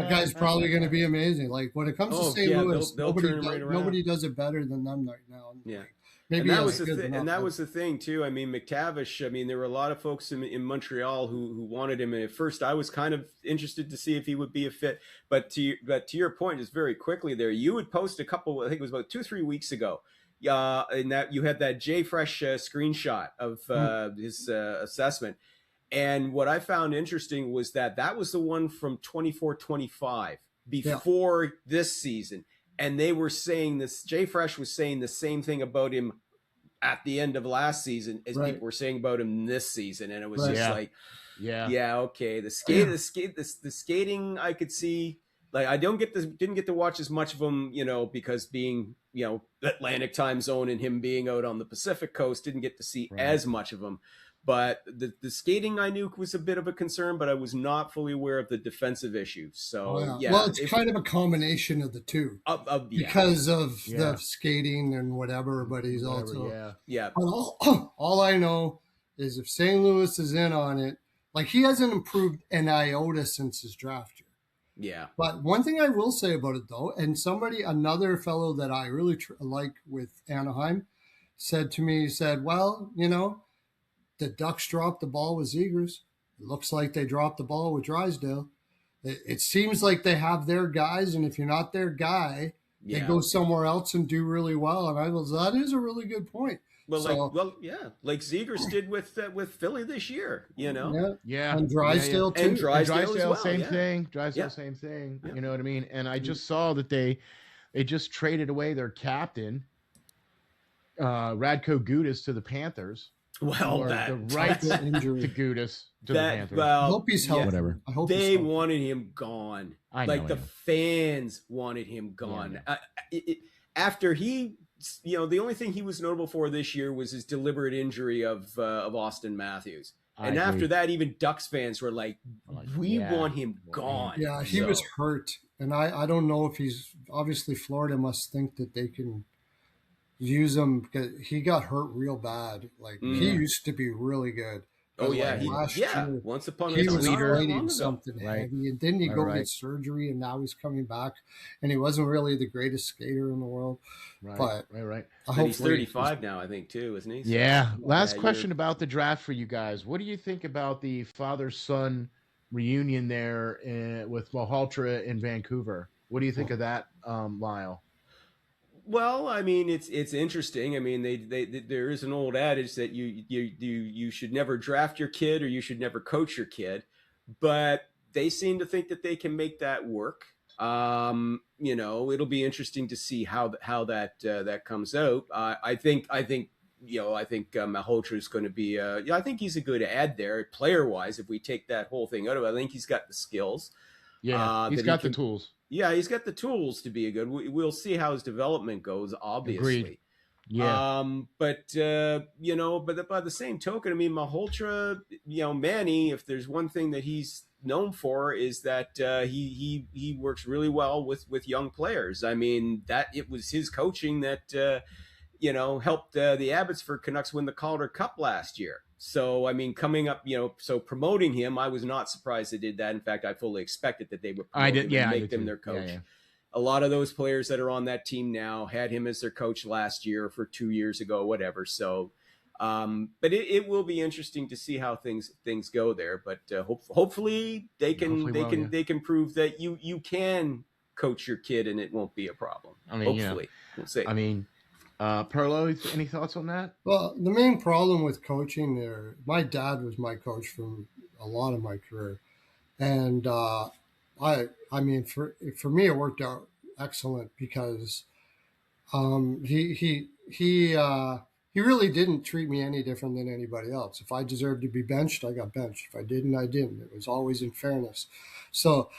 Speaker 2: guy's probably going to be amazing. Like, when it comes to St. Louis, nobody does it better than them right now.
Speaker 3: Yeah.
Speaker 2: Maybe
Speaker 3: and that was the thing too. I mean, McTavish. I mean, there were a lot of folks in Montreal who wanted him. And at first, I was kind of interested to see if he would be a fit. But to your point, just very quickly there, you would post a couple. I think it was about 2-3 weeks ago. And that you had that Jay Fresh screenshot of his assessment. And what I found interesting was that was the one from 24-25 before this season. And they were saying this, Jay Fresh was saying the same thing about him at the end of last season as
Speaker 2: Right.
Speaker 3: people were saying about him this season, and it was
Speaker 2: Right.
Speaker 3: just
Speaker 1: Yeah.
Speaker 3: like,
Speaker 1: Yeah.
Speaker 3: okay, the skating I could see. Like I didn't get to watch as much of him, because being Atlantic time zone and him being out on the Pacific coast, didn't get to see
Speaker 1: Right.
Speaker 3: as much of him. But the skating I knew was a bit of a concern, but I was not fully aware of the defensive issues. So
Speaker 2: Well, it's kind of a combination of the two because of the skating and whatever. But he's also
Speaker 3: yeah.
Speaker 2: But all I know is if St. Louis is in on it, like he hasn't improved an iota since his draft year.
Speaker 3: Yeah.
Speaker 2: But one thing I will say about it though, and another fellow that I really like with Anaheim said to me, he said, well, the Ducks dropped the ball with Zegers. It looks like they dropped the ball with Drysdale. It seems like they have their guys, and if you're not their guy, they go somewhere else and do really well. And I was, that is a really good point.
Speaker 3: Well, like Zegers did with Philly this year,
Speaker 1: Yeah.
Speaker 2: And Drysdale too.
Speaker 3: And Drysdale as well,
Speaker 1: same thing. Drysdale, same thing.
Speaker 3: Yeah.
Speaker 1: You know what I mean? And I just saw that they just traded away their captain, Radko Gudas, to the Panthers.
Speaker 3: Well,
Speaker 1: the rights to Gudas to the Panthers.
Speaker 2: I hope he's healthy.
Speaker 1: Whatever.
Speaker 2: I hope
Speaker 3: they wanted him gone.
Speaker 1: I know,
Speaker 3: the fans wanted him gone. After he, the only thing he was notable for this year was his deliberate injury of Austin Matthews. And after that, even Ducks fans were like, we want him gone.
Speaker 2: Yeah, he was hurt. And I don't know if he's, obviously Florida must think that they can use him because he got hurt real bad. Like he used to be really good.
Speaker 3: Oh yeah,
Speaker 2: last year,
Speaker 3: once upon a
Speaker 2: he
Speaker 3: time,
Speaker 2: was fighting something heavy, and didn't he go get surgery, and now he's coming back, and he wasn't really the greatest skater in the world. But
Speaker 3: he's 35 now, I think, too, isn't he? So,
Speaker 1: yeah. Last question about the draft for you guys. What do you think about the father-son reunion there with Malhotra in Vancouver? What do you think of that, Lyle?
Speaker 3: Well, I mean, it's interesting. I mean, there is an old adage that you should never draft your kid or you should never coach your kid, but they seem to think that they can make that work. It'll be interesting to see how that comes out. I think Malhotra is going to be. I think he's a good add there, player wise. If we take that whole thing out of it, I think he's got the skills.
Speaker 1: Yeah, he's got the tools.
Speaker 3: Yeah, he's got the tools to be a good. We'll see how his development goes, obviously.
Speaker 1: Agreed. Yeah.
Speaker 3: But by the same token, I mean, Malhotra, Manny, if there's one thing that he's known for is that he works really well with young players. I mean, that it was his coaching that helped the Abbotsford Canucks win the Calder Cup last year. So, I mean, coming up, so promoting him, I was not surprised they did that. In fact, I fully expected that they would promote him and make him their coach. Yeah. A lot of those players that are on that team now had him as their coach last year for 2 years ago, whatever. So, but it will be interesting to see how things go there. But hopefully they can prove that you can coach your kid and it won't be a problem.
Speaker 1: I mean,
Speaker 3: hopefully, we'll see.
Speaker 1: I mean, Pearlo, any thoughts on that?
Speaker 2: Well, the main problem with coaching there, my dad was my coach for a lot of my career. And I mean, for me, it worked out excellent because he really didn't treat me any different than anybody else. If I deserved to be benched, I got benched. If I didn't, I didn't. It was always in fairness. So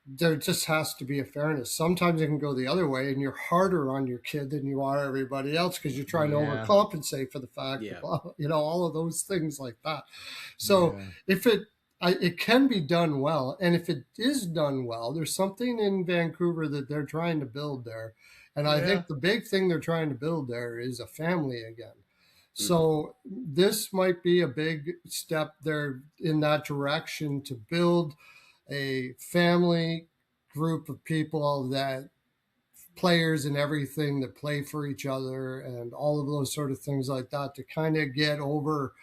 Speaker 2: there just has to be a fairness. Sometimes it can go the other way, and you're harder on your kid than you are everybody else because you're trying to overcompensate for the fact that, all of those things like that. So if it can be done well, and if it is done well, there's something in Vancouver that they're trying to build there. And I think the big thing they're trying to build there is a family again. So this might be a big step there in that direction to build a family group of people, that players and everything that play for each other and all of those sort of things like that, to kind of get over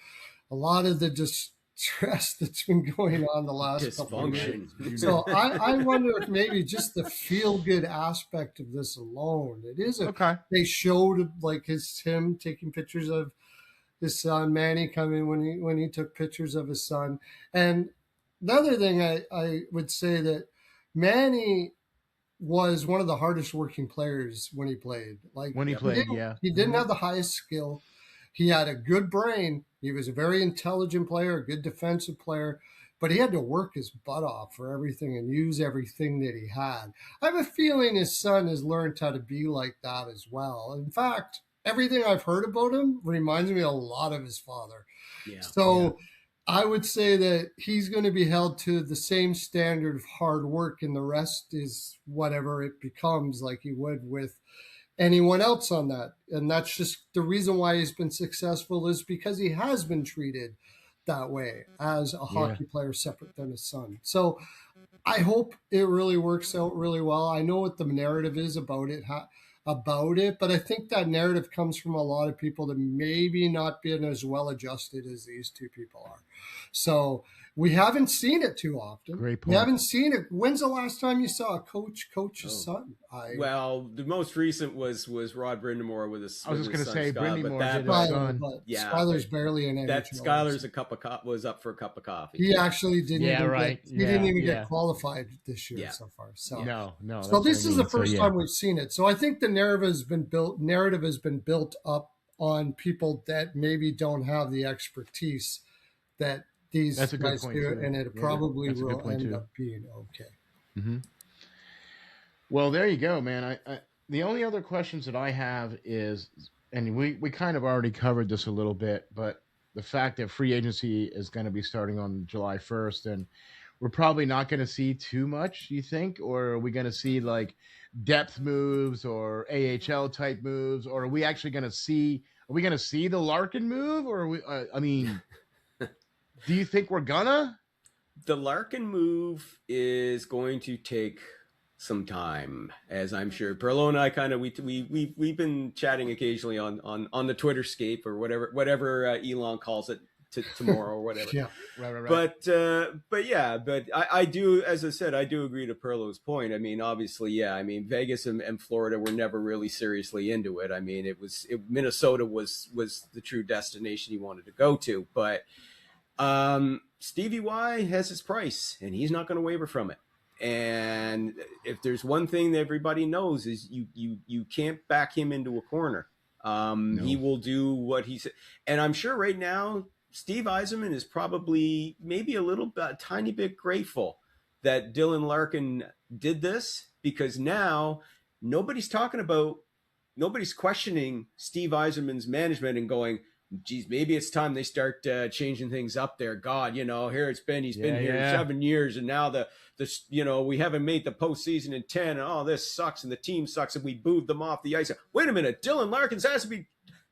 Speaker 2: a lot of the distress that's been going on the last couple of years. So I wonder if maybe just the feel good aspect of this alone, it is they showed like him taking pictures of his son, Manny coming when he took pictures of his son. And the other thing I would say that Manny was one of the hardest working players when he played. He didn't have the highest skill, He had a good brain. He was a very intelligent player, a good defensive player, but he had to work his butt off for everything and use everything that he had. I have a feeling his son has learned how to be like that as well. In fact, everything I've heard about him reminds me a lot of his father.
Speaker 3: Yeah.
Speaker 2: So I would say that he's going to be held to the same standard of hard work, and the rest is whatever it becomes, like he would with anyone else on that. And that's just the reason why he's been successful, is because he has been treated that way as a hockey player separate than his son. So I hope it really works out really well. I know what the narrative is about it, but I think that narrative comes from a lot of people that maybe not been as well adjusted as these two people are. So we haven't seen it too often.
Speaker 1: Great point.
Speaker 2: We haven't seen it. When's the last time you saw a coach's son?
Speaker 3: Well, the most recent was Rod Brindamore with his.
Speaker 1: I was just going to say Brindamore
Speaker 2: did his son. But Skyler's barely an NHL.
Speaker 3: That Skyler's was up for a cup of coffee.
Speaker 2: He actually didn't. He didn't even get qualified this year so far. So
Speaker 1: no.
Speaker 2: So this is the first time we've seen it. So I think the narrative has been built up on people that maybe don't have the expertise that these guys do, and it probably will end up being okay.
Speaker 1: Mm-hmm. Well, there you go, man. I the only other questions that I have is, and we kind of already covered this a little bit, but the fact that free agency is going to be starting on July 1st, and we're probably not going to see too much, you think? Or are we going to see like depth moves or AHL type moves? Or are we actually going to see, the Larkin move? Or are we, do you think we're gonna?
Speaker 3: The Larkin move is going to take some time, as I'm sure Pearlo and I we've been chatting occasionally on the Twitterscape or whatever Elon calls it tomorrow or whatever.
Speaker 1: Right.
Speaker 3: But I do, as I said, I do agree to Pearlo's point. I mean, obviously, Vegas and Florida were never really seriously into it. I mean, Minnesota was the true destination he wanted to go to, but Stevie Y has his price, and he's not going to waver from it. And if there's one thing that everybody knows is you can't back him into a corner. No. He will do what he said. And I'm sure right now, Steve Yzerman is probably maybe a tiny bit grateful that Dylan Larkin did this, because now nobody's questioning Steve Yzerman's management and going, geez, maybe it's time they start changing things up there. God, he's been here 7 years, and now we haven't made the postseason in 10, and this sucks, and the team sucks, and we booed them off the ice. Wait a minute, Dylan Larkins has to be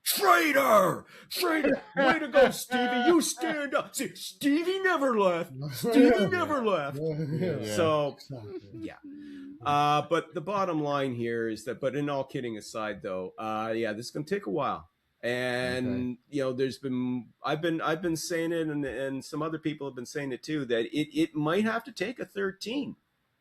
Speaker 3: traitor. Way to go, Stevie. You stand up. See, Stevie never left. So, but the bottom line here is that, but in all kidding aside, though, this is going to take a while. And I've been saying it, and some other people have been saying it too, that it might have to take a third team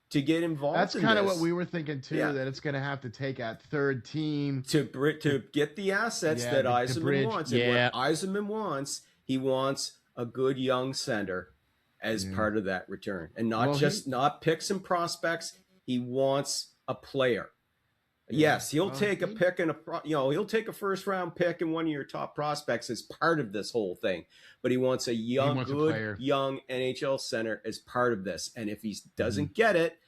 Speaker 3: to get involved.
Speaker 1: That's kind of what we were thinking too. Yeah. That it's going to have to take a third team
Speaker 3: to get the assets that Yzerman wants. And what Yzerman wants, he wants a good young center as part of that return, and not picks and prospects. He wants a player. Yes, he'll take a pick and he'll take a first round pick and one of your top prospects as part of this whole thing. But he wants a young NHL center as part of this. And if he doesn't get it,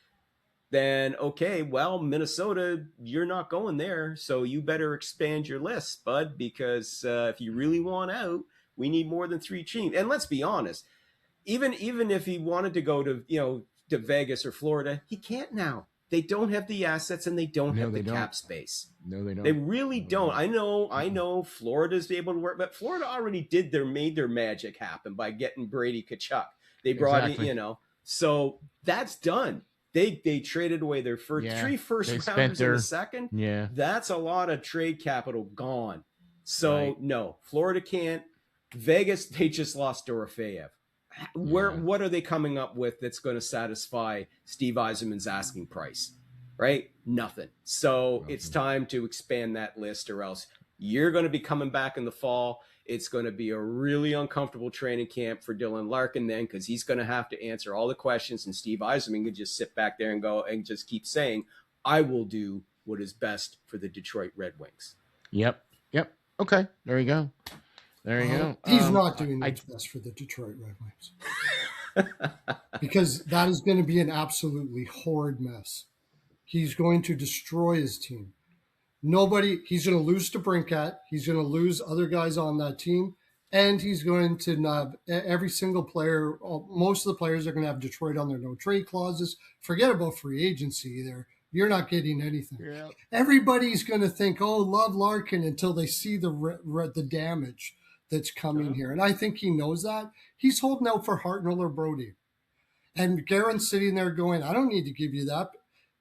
Speaker 3: then okay, well, Minnesota, you're not going there, so you better expand your list, bud, because if you really want out, we need more than 3 teams. And let's be honest, even if he wanted to go to to Vegas or Florida, he can't now. They don't have the assets, and they don't have the cap space.
Speaker 1: No, they don't.
Speaker 3: They really don't. I know Florida's able to work, but Florida already made their magic happen by getting Brady Tkachuk. They brought in, so that's done. They traded away their three first rounders in the second.
Speaker 1: Yeah.
Speaker 3: That's a lot of trade capital gone. So no, Florida can't. Vegas, they just lost Dorofeyev. What are they coming up with that's going to satisfy Steve Yzerman's asking price? Right? Nothing. So it's time to expand that list, or else you're going to be coming back in the fall. It's going to be a really uncomfortable training camp for Dylan Larkin then, because he's going to have to answer all the questions, and Steve Yzerman can just sit back there and go and just keep saying, I will do what is best for the Detroit Red Wings.
Speaker 1: Yep. Okay, there you go. There you go.
Speaker 2: He's not doing
Speaker 1: I
Speaker 2: what's best for the Detroit Red Wings. Because that is going to be an absolutely horrid mess. He's going to destroy his team. He's going to lose to Brinkat. He's going to lose other guys on that team. And he's going to have every single player, most of the players are going to have Detroit on their no trade clauses. Forget about free agency there. You're not getting anything.
Speaker 1: Yeah.
Speaker 2: Everybody's going to think, oh, love Larkin until they see the damage that's coming here. And I think he knows that. He's holding out for Hartnell or Brody. And Guerin's sitting there going, I don't need to give you that.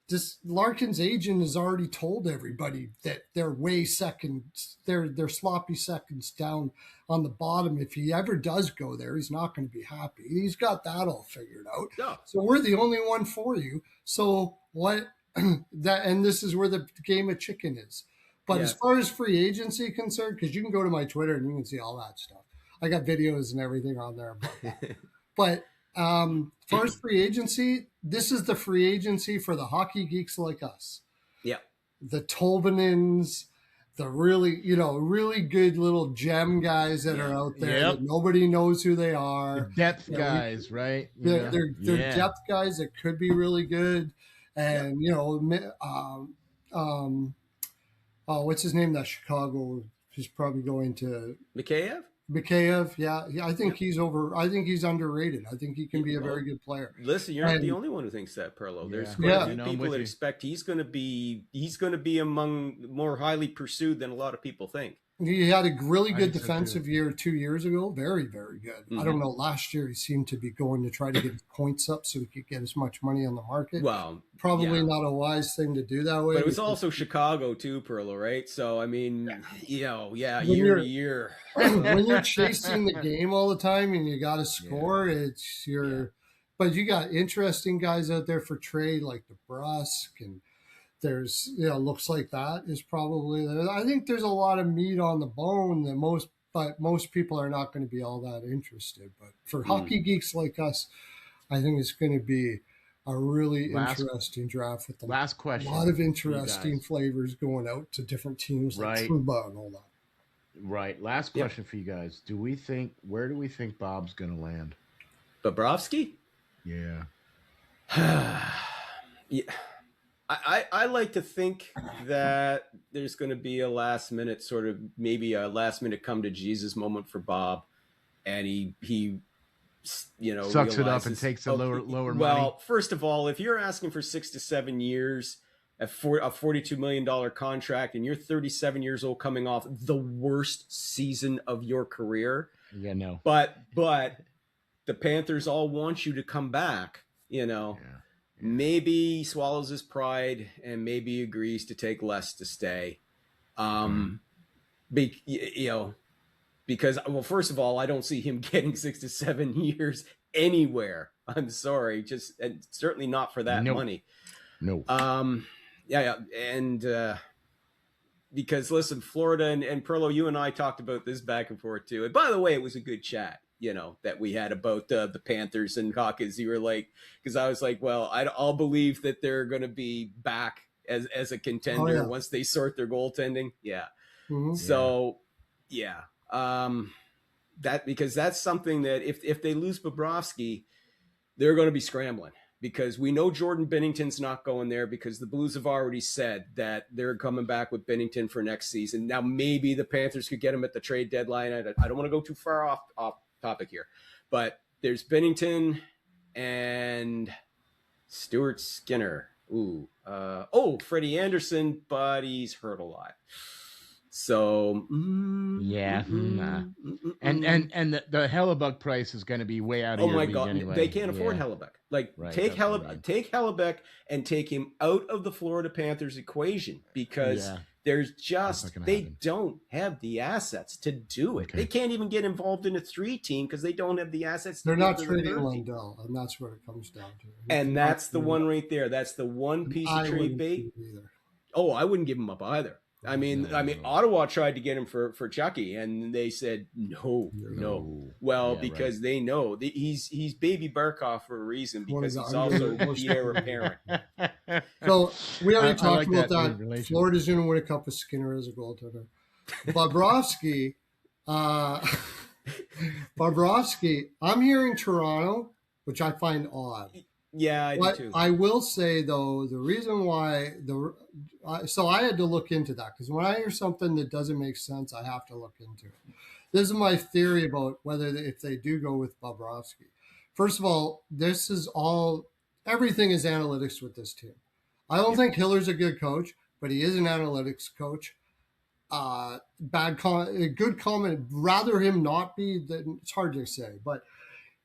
Speaker 2: This Larkin's agent has already told everybody that they're way seconds, they're sloppy seconds down on the bottom. If he ever does go there, he's not going to be happy. He's got that all figured out.
Speaker 3: Yeah.
Speaker 2: So we're the only one for you. So what that, and this is where the game of chicken is. But as far as free agency concerned, because you can go to my Twitter and you can see all that stuff. I got videos and everything on there. But as far as free agency, this is the free agency for the hockey geeks like us.
Speaker 3: Yeah.
Speaker 2: The Tolvanens, the really good little gem guys that are out there that nobody knows who they are.
Speaker 1: The depth guys, right?
Speaker 2: They're depth guys that could be really good. And, what's his name? That Chicago is probably going to Mikheyev, yeah. I think he's I think he's underrated. I think he can be a very good player.
Speaker 3: Listen, you're not the only one who thinks that, Pearlo. There's quite a few people that expect he's going to be among more highly pursued than a lot of people think.
Speaker 2: He had a really good defensive year 2 years ago. Very, very good. Mm-hmm. I don't know. Last year, he seemed to be going to try to get his points up so he could get as much money on the market.
Speaker 3: Well,
Speaker 2: probably not a wise thing to do that way.
Speaker 3: But it was also Chicago too, Pearlo, right? So, I mean, year to year.
Speaker 2: When you're chasing the game all the time and you got to score, but you got interesting guys out there for trade like DeBrusque and there's, looks like that is probably there. I think there's a lot of meat on the bone that most people are not going to be all that interested. But for hockey geeks like us, I think it's going to be a really interesting draft with a
Speaker 1: last question.
Speaker 2: A lot of interesting flavors going out to different teams like Trouba and all that.
Speaker 1: Right. Last question for you guys. Where do we think Bob's going to land?
Speaker 3: Bobrovsky?
Speaker 1: Yeah.
Speaker 3: Yeah. I like to think that there's going to be a last minute come to Jesus moment for Bob, and he
Speaker 1: sucks it up and takes the lower money.
Speaker 3: Well, first of all, if you're asking for 6 to 7 years at a $42 million contract, and you're 37 years old, coming off the worst season of your career, but the Panthers all want you to come back, Maybe he swallows his pride and maybe agrees to take less to stay. Because, well, first of all, I don't see him getting 6 to 7 years anywhere. I'm sorry, and certainly not for that money.
Speaker 1: No.
Speaker 3: And because listen, Florida and Pearlo, you and I talked about this back and forth too. And by the way, it was a good chat. That we had about the Panthers and Hawkins. You were like, because I was like, well, I'll believe that they're going to be back as a contender once they sort their goaltending. Yeah. Mm-hmm. So, because that's something that if they lose Bobrovsky, they're going to be scrambling because we know Jordan Binnington's not going there because the Blues have already said that they're coming back with Binnington for next season. Now, maybe the Panthers could get him at the trade deadline. I don't want to go too far off topic here, but there's Binnington and Stuart Skinner. Freddie Anderson, but he's hurt a lot. So
Speaker 1: and the Hellebuck price is going to be way out of your league anyway.
Speaker 3: They can't afford Hellebuck. Take Hellebuck and take him out of the Florida Panthers equation because there's they don't have the assets to do it. Okay. They can't even get involved in a 3-team because they don't have the assets.
Speaker 2: They're not trading Lundell, and that's what it comes down to.
Speaker 3: And that's the one right there. That's the one piece of trade bait. Oh, I wouldn't give him up either. I mean, Ottawa tried to get him for Chucky, and they said no. Well, because they know he's Baby Barkov for a reason because he's also the heir apparent.
Speaker 2: So we already talked about that. Florida's going to win a cup with Skinner as a goaltender. Bobrovsky, I'm hearing Toronto, which I find odd.
Speaker 3: Yeah, I do too.
Speaker 2: I will say, though, the reason why so I had to look into that, because when I hear something that doesn't make sense, I have to look into it. This is my theory about if they do go with Bobrovsky. First of all, everything is analytics with this team. I don't think Hiller's a good coach, but he is an analytics coach. Good comment. Rather him not be, it's hard to say, but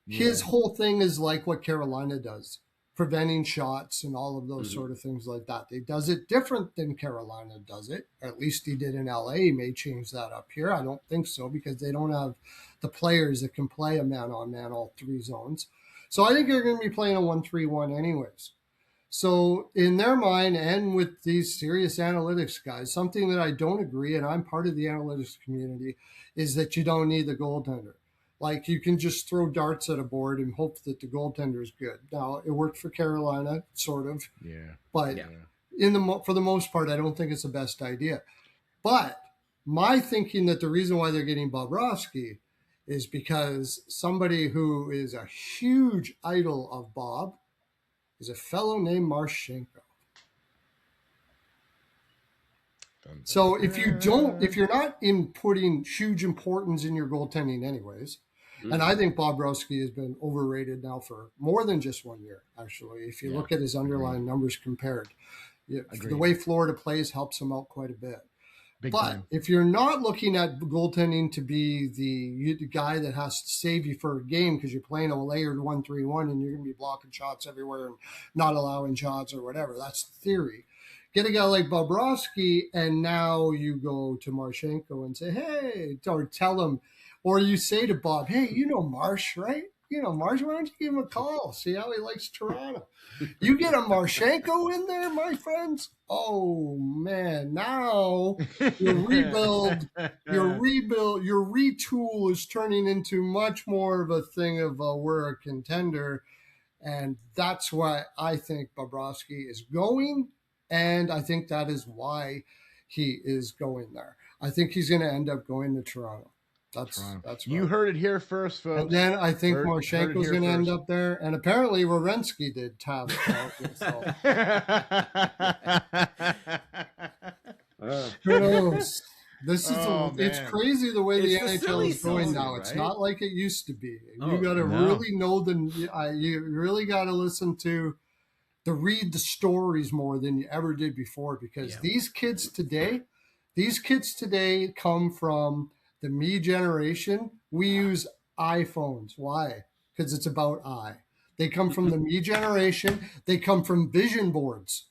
Speaker 2: his whole thing is like what Carolina does, preventing shots and all of those sort of things like that. He does it different than Carolina does it. Or at least he did in LA. He may change that up here. I don't think so, because they don't have the players that can play a man-on-man all three zones. So I think they're going to be playing a 1-3-1 anyways. So in their mind, and with these serious analytics guys, something that I don't agree, and I'm part of the analytics community, is that you don't need the goaltender. Like, you can just throw darts at a board and hope that the goaltender is good. Now, it worked for Carolina, sort of.
Speaker 1: Yeah.
Speaker 2: But for the most part, I don't think it's the best idea. But my thinking that the reason why they're getting Bobrovsky is because somebody who is a huge idol of Bob is a fellow named Marchenko. So if you're not putting huge importance in your goaltending anyways, and I think Bobrovsky has been overrated now for more than just 1 year, actually. If you look at his underlying numbers compared, the way Florida plays helps him out quite a bit. If you're not looking at goaltending to be the guy that has to save you for a game because you're playing a layered 1-3-1 and you're going to be blocking shots everywhere and not allowing shots or whatever, that's theory. Get a guy like Bobrovsky, and now you go to Marchenko and say, hey, or tell him, or you say to Bob, hey, you know Marsh, right? You know Marsh, why don't you give him a call? See how he likes Toronto. You get a Marchenko in there, my friends. Oh man, now your retool is turning into much more of a thing of we're a contender. And that's why I think Bobrovsky is going. And I think that is why he is going there. I think he's going to end up going to Toronto. That's
Speaker 1: you heard it here first, folks.
Speaker 2: And then I think Marchenko's going to end up there. And apparently Werenski did have who knows? It's crazy the way the NHL is going now. Right? It's not like it used to be. You got to really know you really got to listen to read the stories more than you ever did before, because these kids today come from the me generation. We use iPhones. Why? Because it's about I. They come from the me generation. They come from vision boards.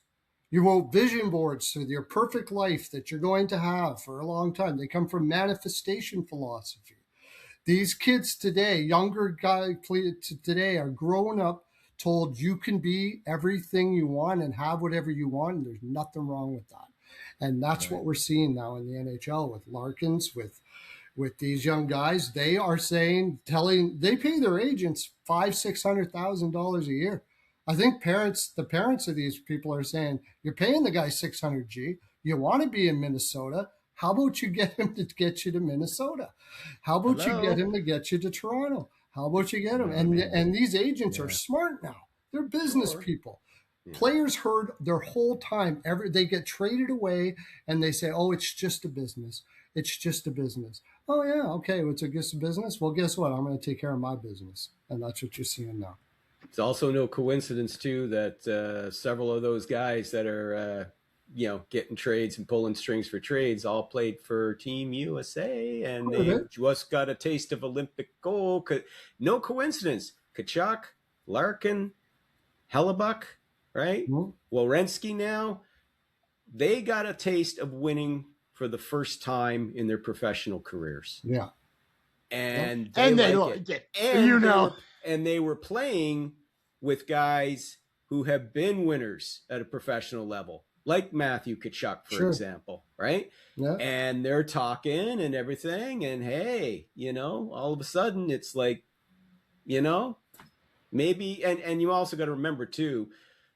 Speaker 2: You want vision boards to your perfect life that you're going to have for a long time. They come from manifestation philosophy. These kids today, younger guys today, are growing up told you can be everything you want and have whatever you want, and there's nothing wrong with that. And that's what we're seeing now in the NHL with Larkins, with these young guys. They are they pay their agents $500,000-$600,000 a year. I think the parents of these people are saying, you're paying the guy $600,000. You want to be in Minnesota. How about you get him to get you to Minnesota? How about you get him to get you to Toronto? How about you get him? And these agents are smart now. They're business people. Yeah. Players heard their whole time. They get traded away and they say, oh, it's just a business. It's just a business. Oh, yeah, okay, it's just a business. Well, guess what? I'm going to take care of my business. And that's what you're seeing now.
Speaker 3: It's also no coincidence, too, that several of those guys that are getting trades and pulling strings for trades all played for Team USA, and they just got a taste of Olympic gold. No coincidence. Tkachuk, Larkin, Hellebuck, right? Mm-hmm. Werenski now. They got a taste of winning for the first time in their professional careers.
Speaker 2: Yeah.
Speaker 3: And they were playing with guys who have been winners at a professional level, like Matthew Tkachuk, for example, right? Yeah. And they're talking and everything, and hey, all of a sudden it's like, maybe, and you also got to remember too,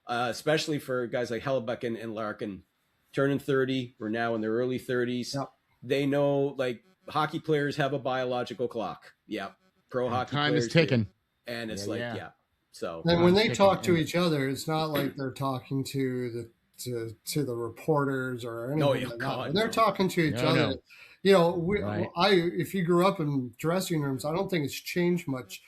Speaker 3: especially for guys like Hellebuck and Larkin, turning 30, we're now in their early 30s. Yep. they know, like, hockey players have a biological clock. Yeah. Pro hockey
Speaker 1: time
Speaker 3: players
Speaker 1: is ticking.
Speaker 3: do. And it's So
Speaker 2: And when they
Speaker 1: Time's
Speaker 2: talk to
Speaker 1: ticking.
Speaker 2: each other, it's not like they're talking to the reporters or anything like that. When they're talking to each other, you know, if you grew up in dressing rooms, I don't think it's changed much.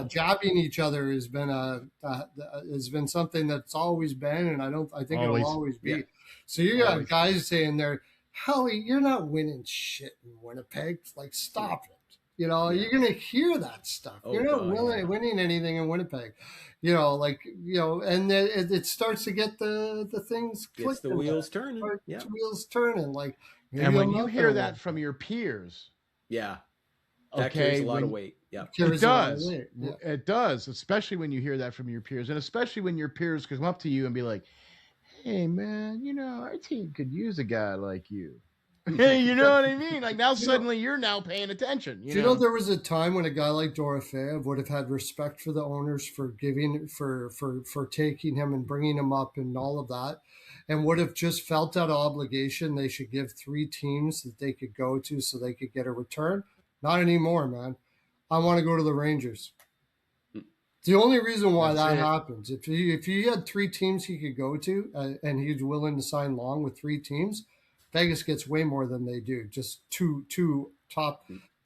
Speaker 2: Jabbing each other has been something that's always been, and I think it'll always be.
Speaker 3: Yeah.
Speaker 2: So you got guys saying there, Helly, you're not winning shit in Winnipeg. Like, stop it. You know, you're going to hear that stuff. You're not winning anything in Winnipeg. You know, like, you know, and it starts to get the things clicking.
Speaker 3: Gets the wheels turning.
Speaker 2: Wheels turning. Like,
Speaker 1: and when you hear that from your peers.
Speaker 3: Yeah. That carries a lot of weight. Yeah.
Speaker 1: It does. It does, especially when you hear that from your peers, and especially when your peers come up to you and be like, hey, man, you know, our team could use a guy like you. Hey, you know what I mean? Like, now suddenly you're now paying attention.
Speaker 2: You know, there was a time when a guy like Dorofeyev would have had respect for the owners for taking him and bringing him up and all of that, and would have just felt that obligation they should give 3 teams that they could go to so they could get a return. Not anymore, man. I want to go to the Rangers. The only reason why that happens, if you had 3 teams he could go to and he's willing to sign long with 3 teams, Vegas gets way more than they do. Just two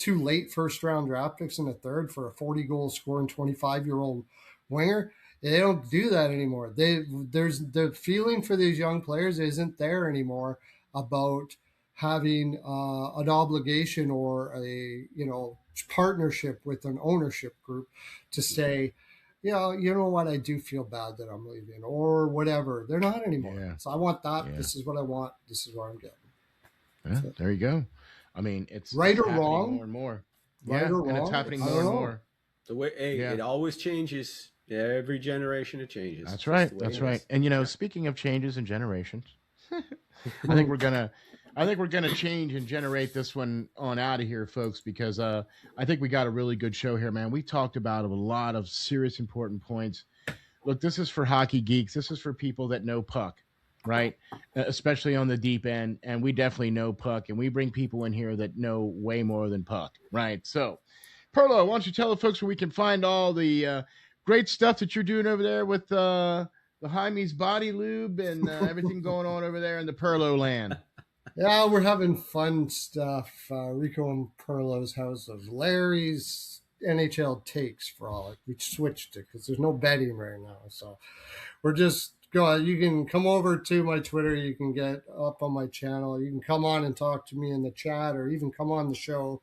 Speaker 2: late first round draft picks in a third for a 40-goal scoring 25-year-old winger. They don't do that anymore. There's the feeling for these young players isn't there anymore about having an obligation or a partnership with an ownership group to say, you know what, I do feel bad that I'm leaving or whatever. They're not anymore. Yeah. So I want that. Yeah. This is what I want. This is what I'm getting.
Speaker 1: Yeah, so, there you go. I mean, it's
Speaker 2: right or wrong,
Speaker 1: more and more.
Speaker 2: Right or wrong,
Speaker 1: and it's happening more and more.
Speaker 3: The way it always changes. Every generation it changes.
Speaker 1: That's right. That's right. And you know, speaking of changes and generations, I think we're gonna change and generate this one on out of here, folks, because I think we got a really good show here, man. We talked about a lot of serious, important points. Look, this is for hockey geeks. This is for people that know puck, right? Especially on the deep end, and we definitely know puck, and we bring people in here that know way more than puck, right? So, Pearlo, why don't you tell the folks where we can find all the great stuff that you're doing over there with the Jaime's Body Lube and everything going on over there in the Pearlo land?
Speaker 2: Yeah, we're having fun stuff. Rico and Pearlo's House of Larry's NHL Takes for all. We switched it because there's no betting right now. So we're just going. You can come over to my Twitter. You can get up on my channel. You can come on and talk to me in the chat or even come on the show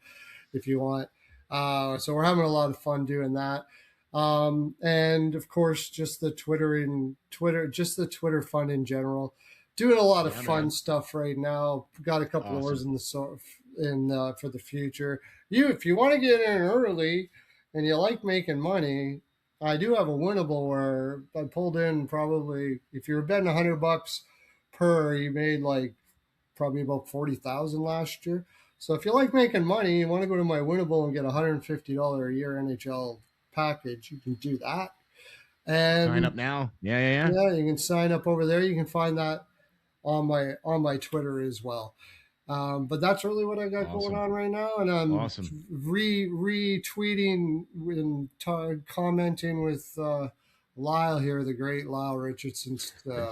Speaker 2: if you want. So we're having a lot of fun doing that. And of course, just the Twitter fun in general. Doing a lot of fun stuff right now. Got a couple of oars in the for the future. If you want to get in early and you like making money, I do have a winnable where I pulled in probably, if you're betting $100 per, you made like probably about 40,000 last year. So if you like making money, you want to go to my winnable and get $150 a year NHL package, you can do that. And
Speaker 1: sign up now. Yeah.
Speaker 2: Yeah, you can sign up over there. You can find that on my Twitter as well. But that's really what I got going on right now. And I'm retweeting and commenting with Lyle here, the great Lyle Richardson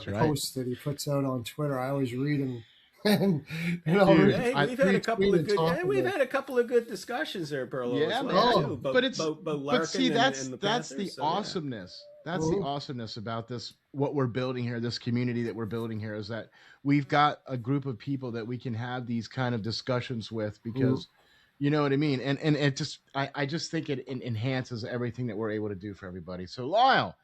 Speaker 2: post that he puts out on Twitter. I always read him. And,
Speaker 3: we've had a couple of good discussions there, Pearlo.
Speaker 1: Yeah, man. But see, that's the awesomeness. That's the awesomeness about this. What we're building here, this community that we're building here, is that we've got a group of people that we can have these kind of discussions with, because you know what I mean. And it just, I just think it enhances everything that we're able to do for everybody. So Lyle,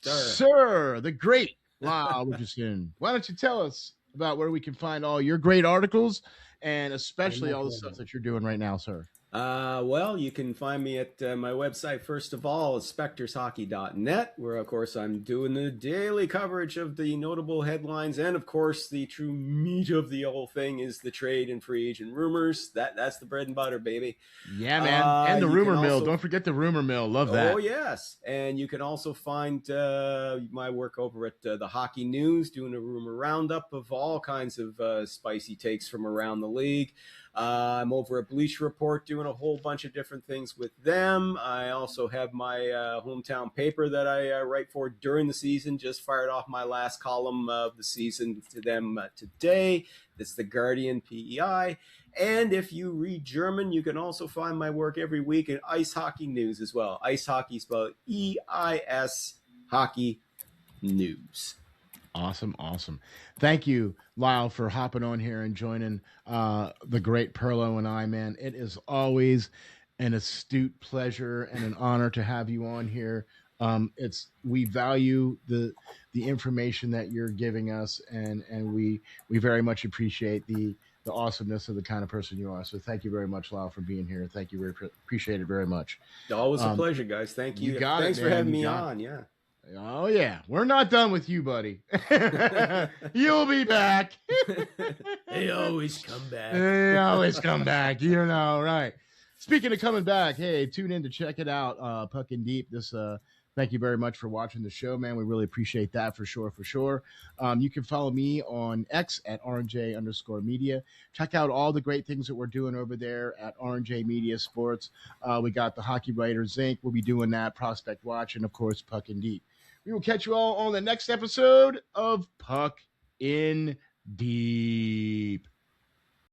Speaker 1: sir, the great Lyle Richardson, why don't you tell us about where we can find all your great articles and especially all the stuff that you're doing right now, sir?
Speaker 3: Well, you can find me at my website, first of all, is spectorshockey.net, where, of course, I'm doing the daily coverage of the notable headlines. And, of course, the true meat of the whole thing is the trade and free agent rumors. That's the bread and butter, baby.
Speaker 1: Yeah, man. And the rumor mill. Don't forget the rumor mill. Love that.
Speaker 3: Oh, yes. And you can also find my work over at the Hockey News, doing a rumor roundup of all kinds of spicy takes from around the league. I'm over at Bleacher Report doing a whole bunch of different things with them. I also have my hometown paper that I write for during the season. Just fired off my last column of the season to them today. It's the Guardian PEI. And if you read German, you can also find my work every week in Ice Hockey News as well. Ice Hockey spelled EIS Hockey News.
Speaker 1: Awesome. Thank you, Lyle, for hopping on here and joining the great Pearlo and I, man. It is always an astute pleasure and an honor to have you on here. We value the information that you're giving us, and we very much appreciate the awesomeness of the kind of person you are. So thank you very much, Lyle, for being here. Thank you. Appreciate it very much.
Speaker 3: Always a pleasure, guys. Thank you.
Speaker 1: Thanks
Speaker 3: for having me on. Yeah.
Speaker 1: Oh, yeah. We're not done with you, buddy. You'll be back.
Speaker 3: They always come back.
Speaker 1: You know, right. Speaking of coming back, hey, tune in to check it out, Puck and Deep. Thank you very much for watching the show, man. We really appreciate that for sure. You can follow me on X at RNJ_media. Check out all the great things that we're doing over there at RNJ Media Sports. We got the Hockey Writers Inc. We'll be doing that, Prospect Watch, and, of course, Puck and Deep. We will catch you all on the next episode of Puck in Deep.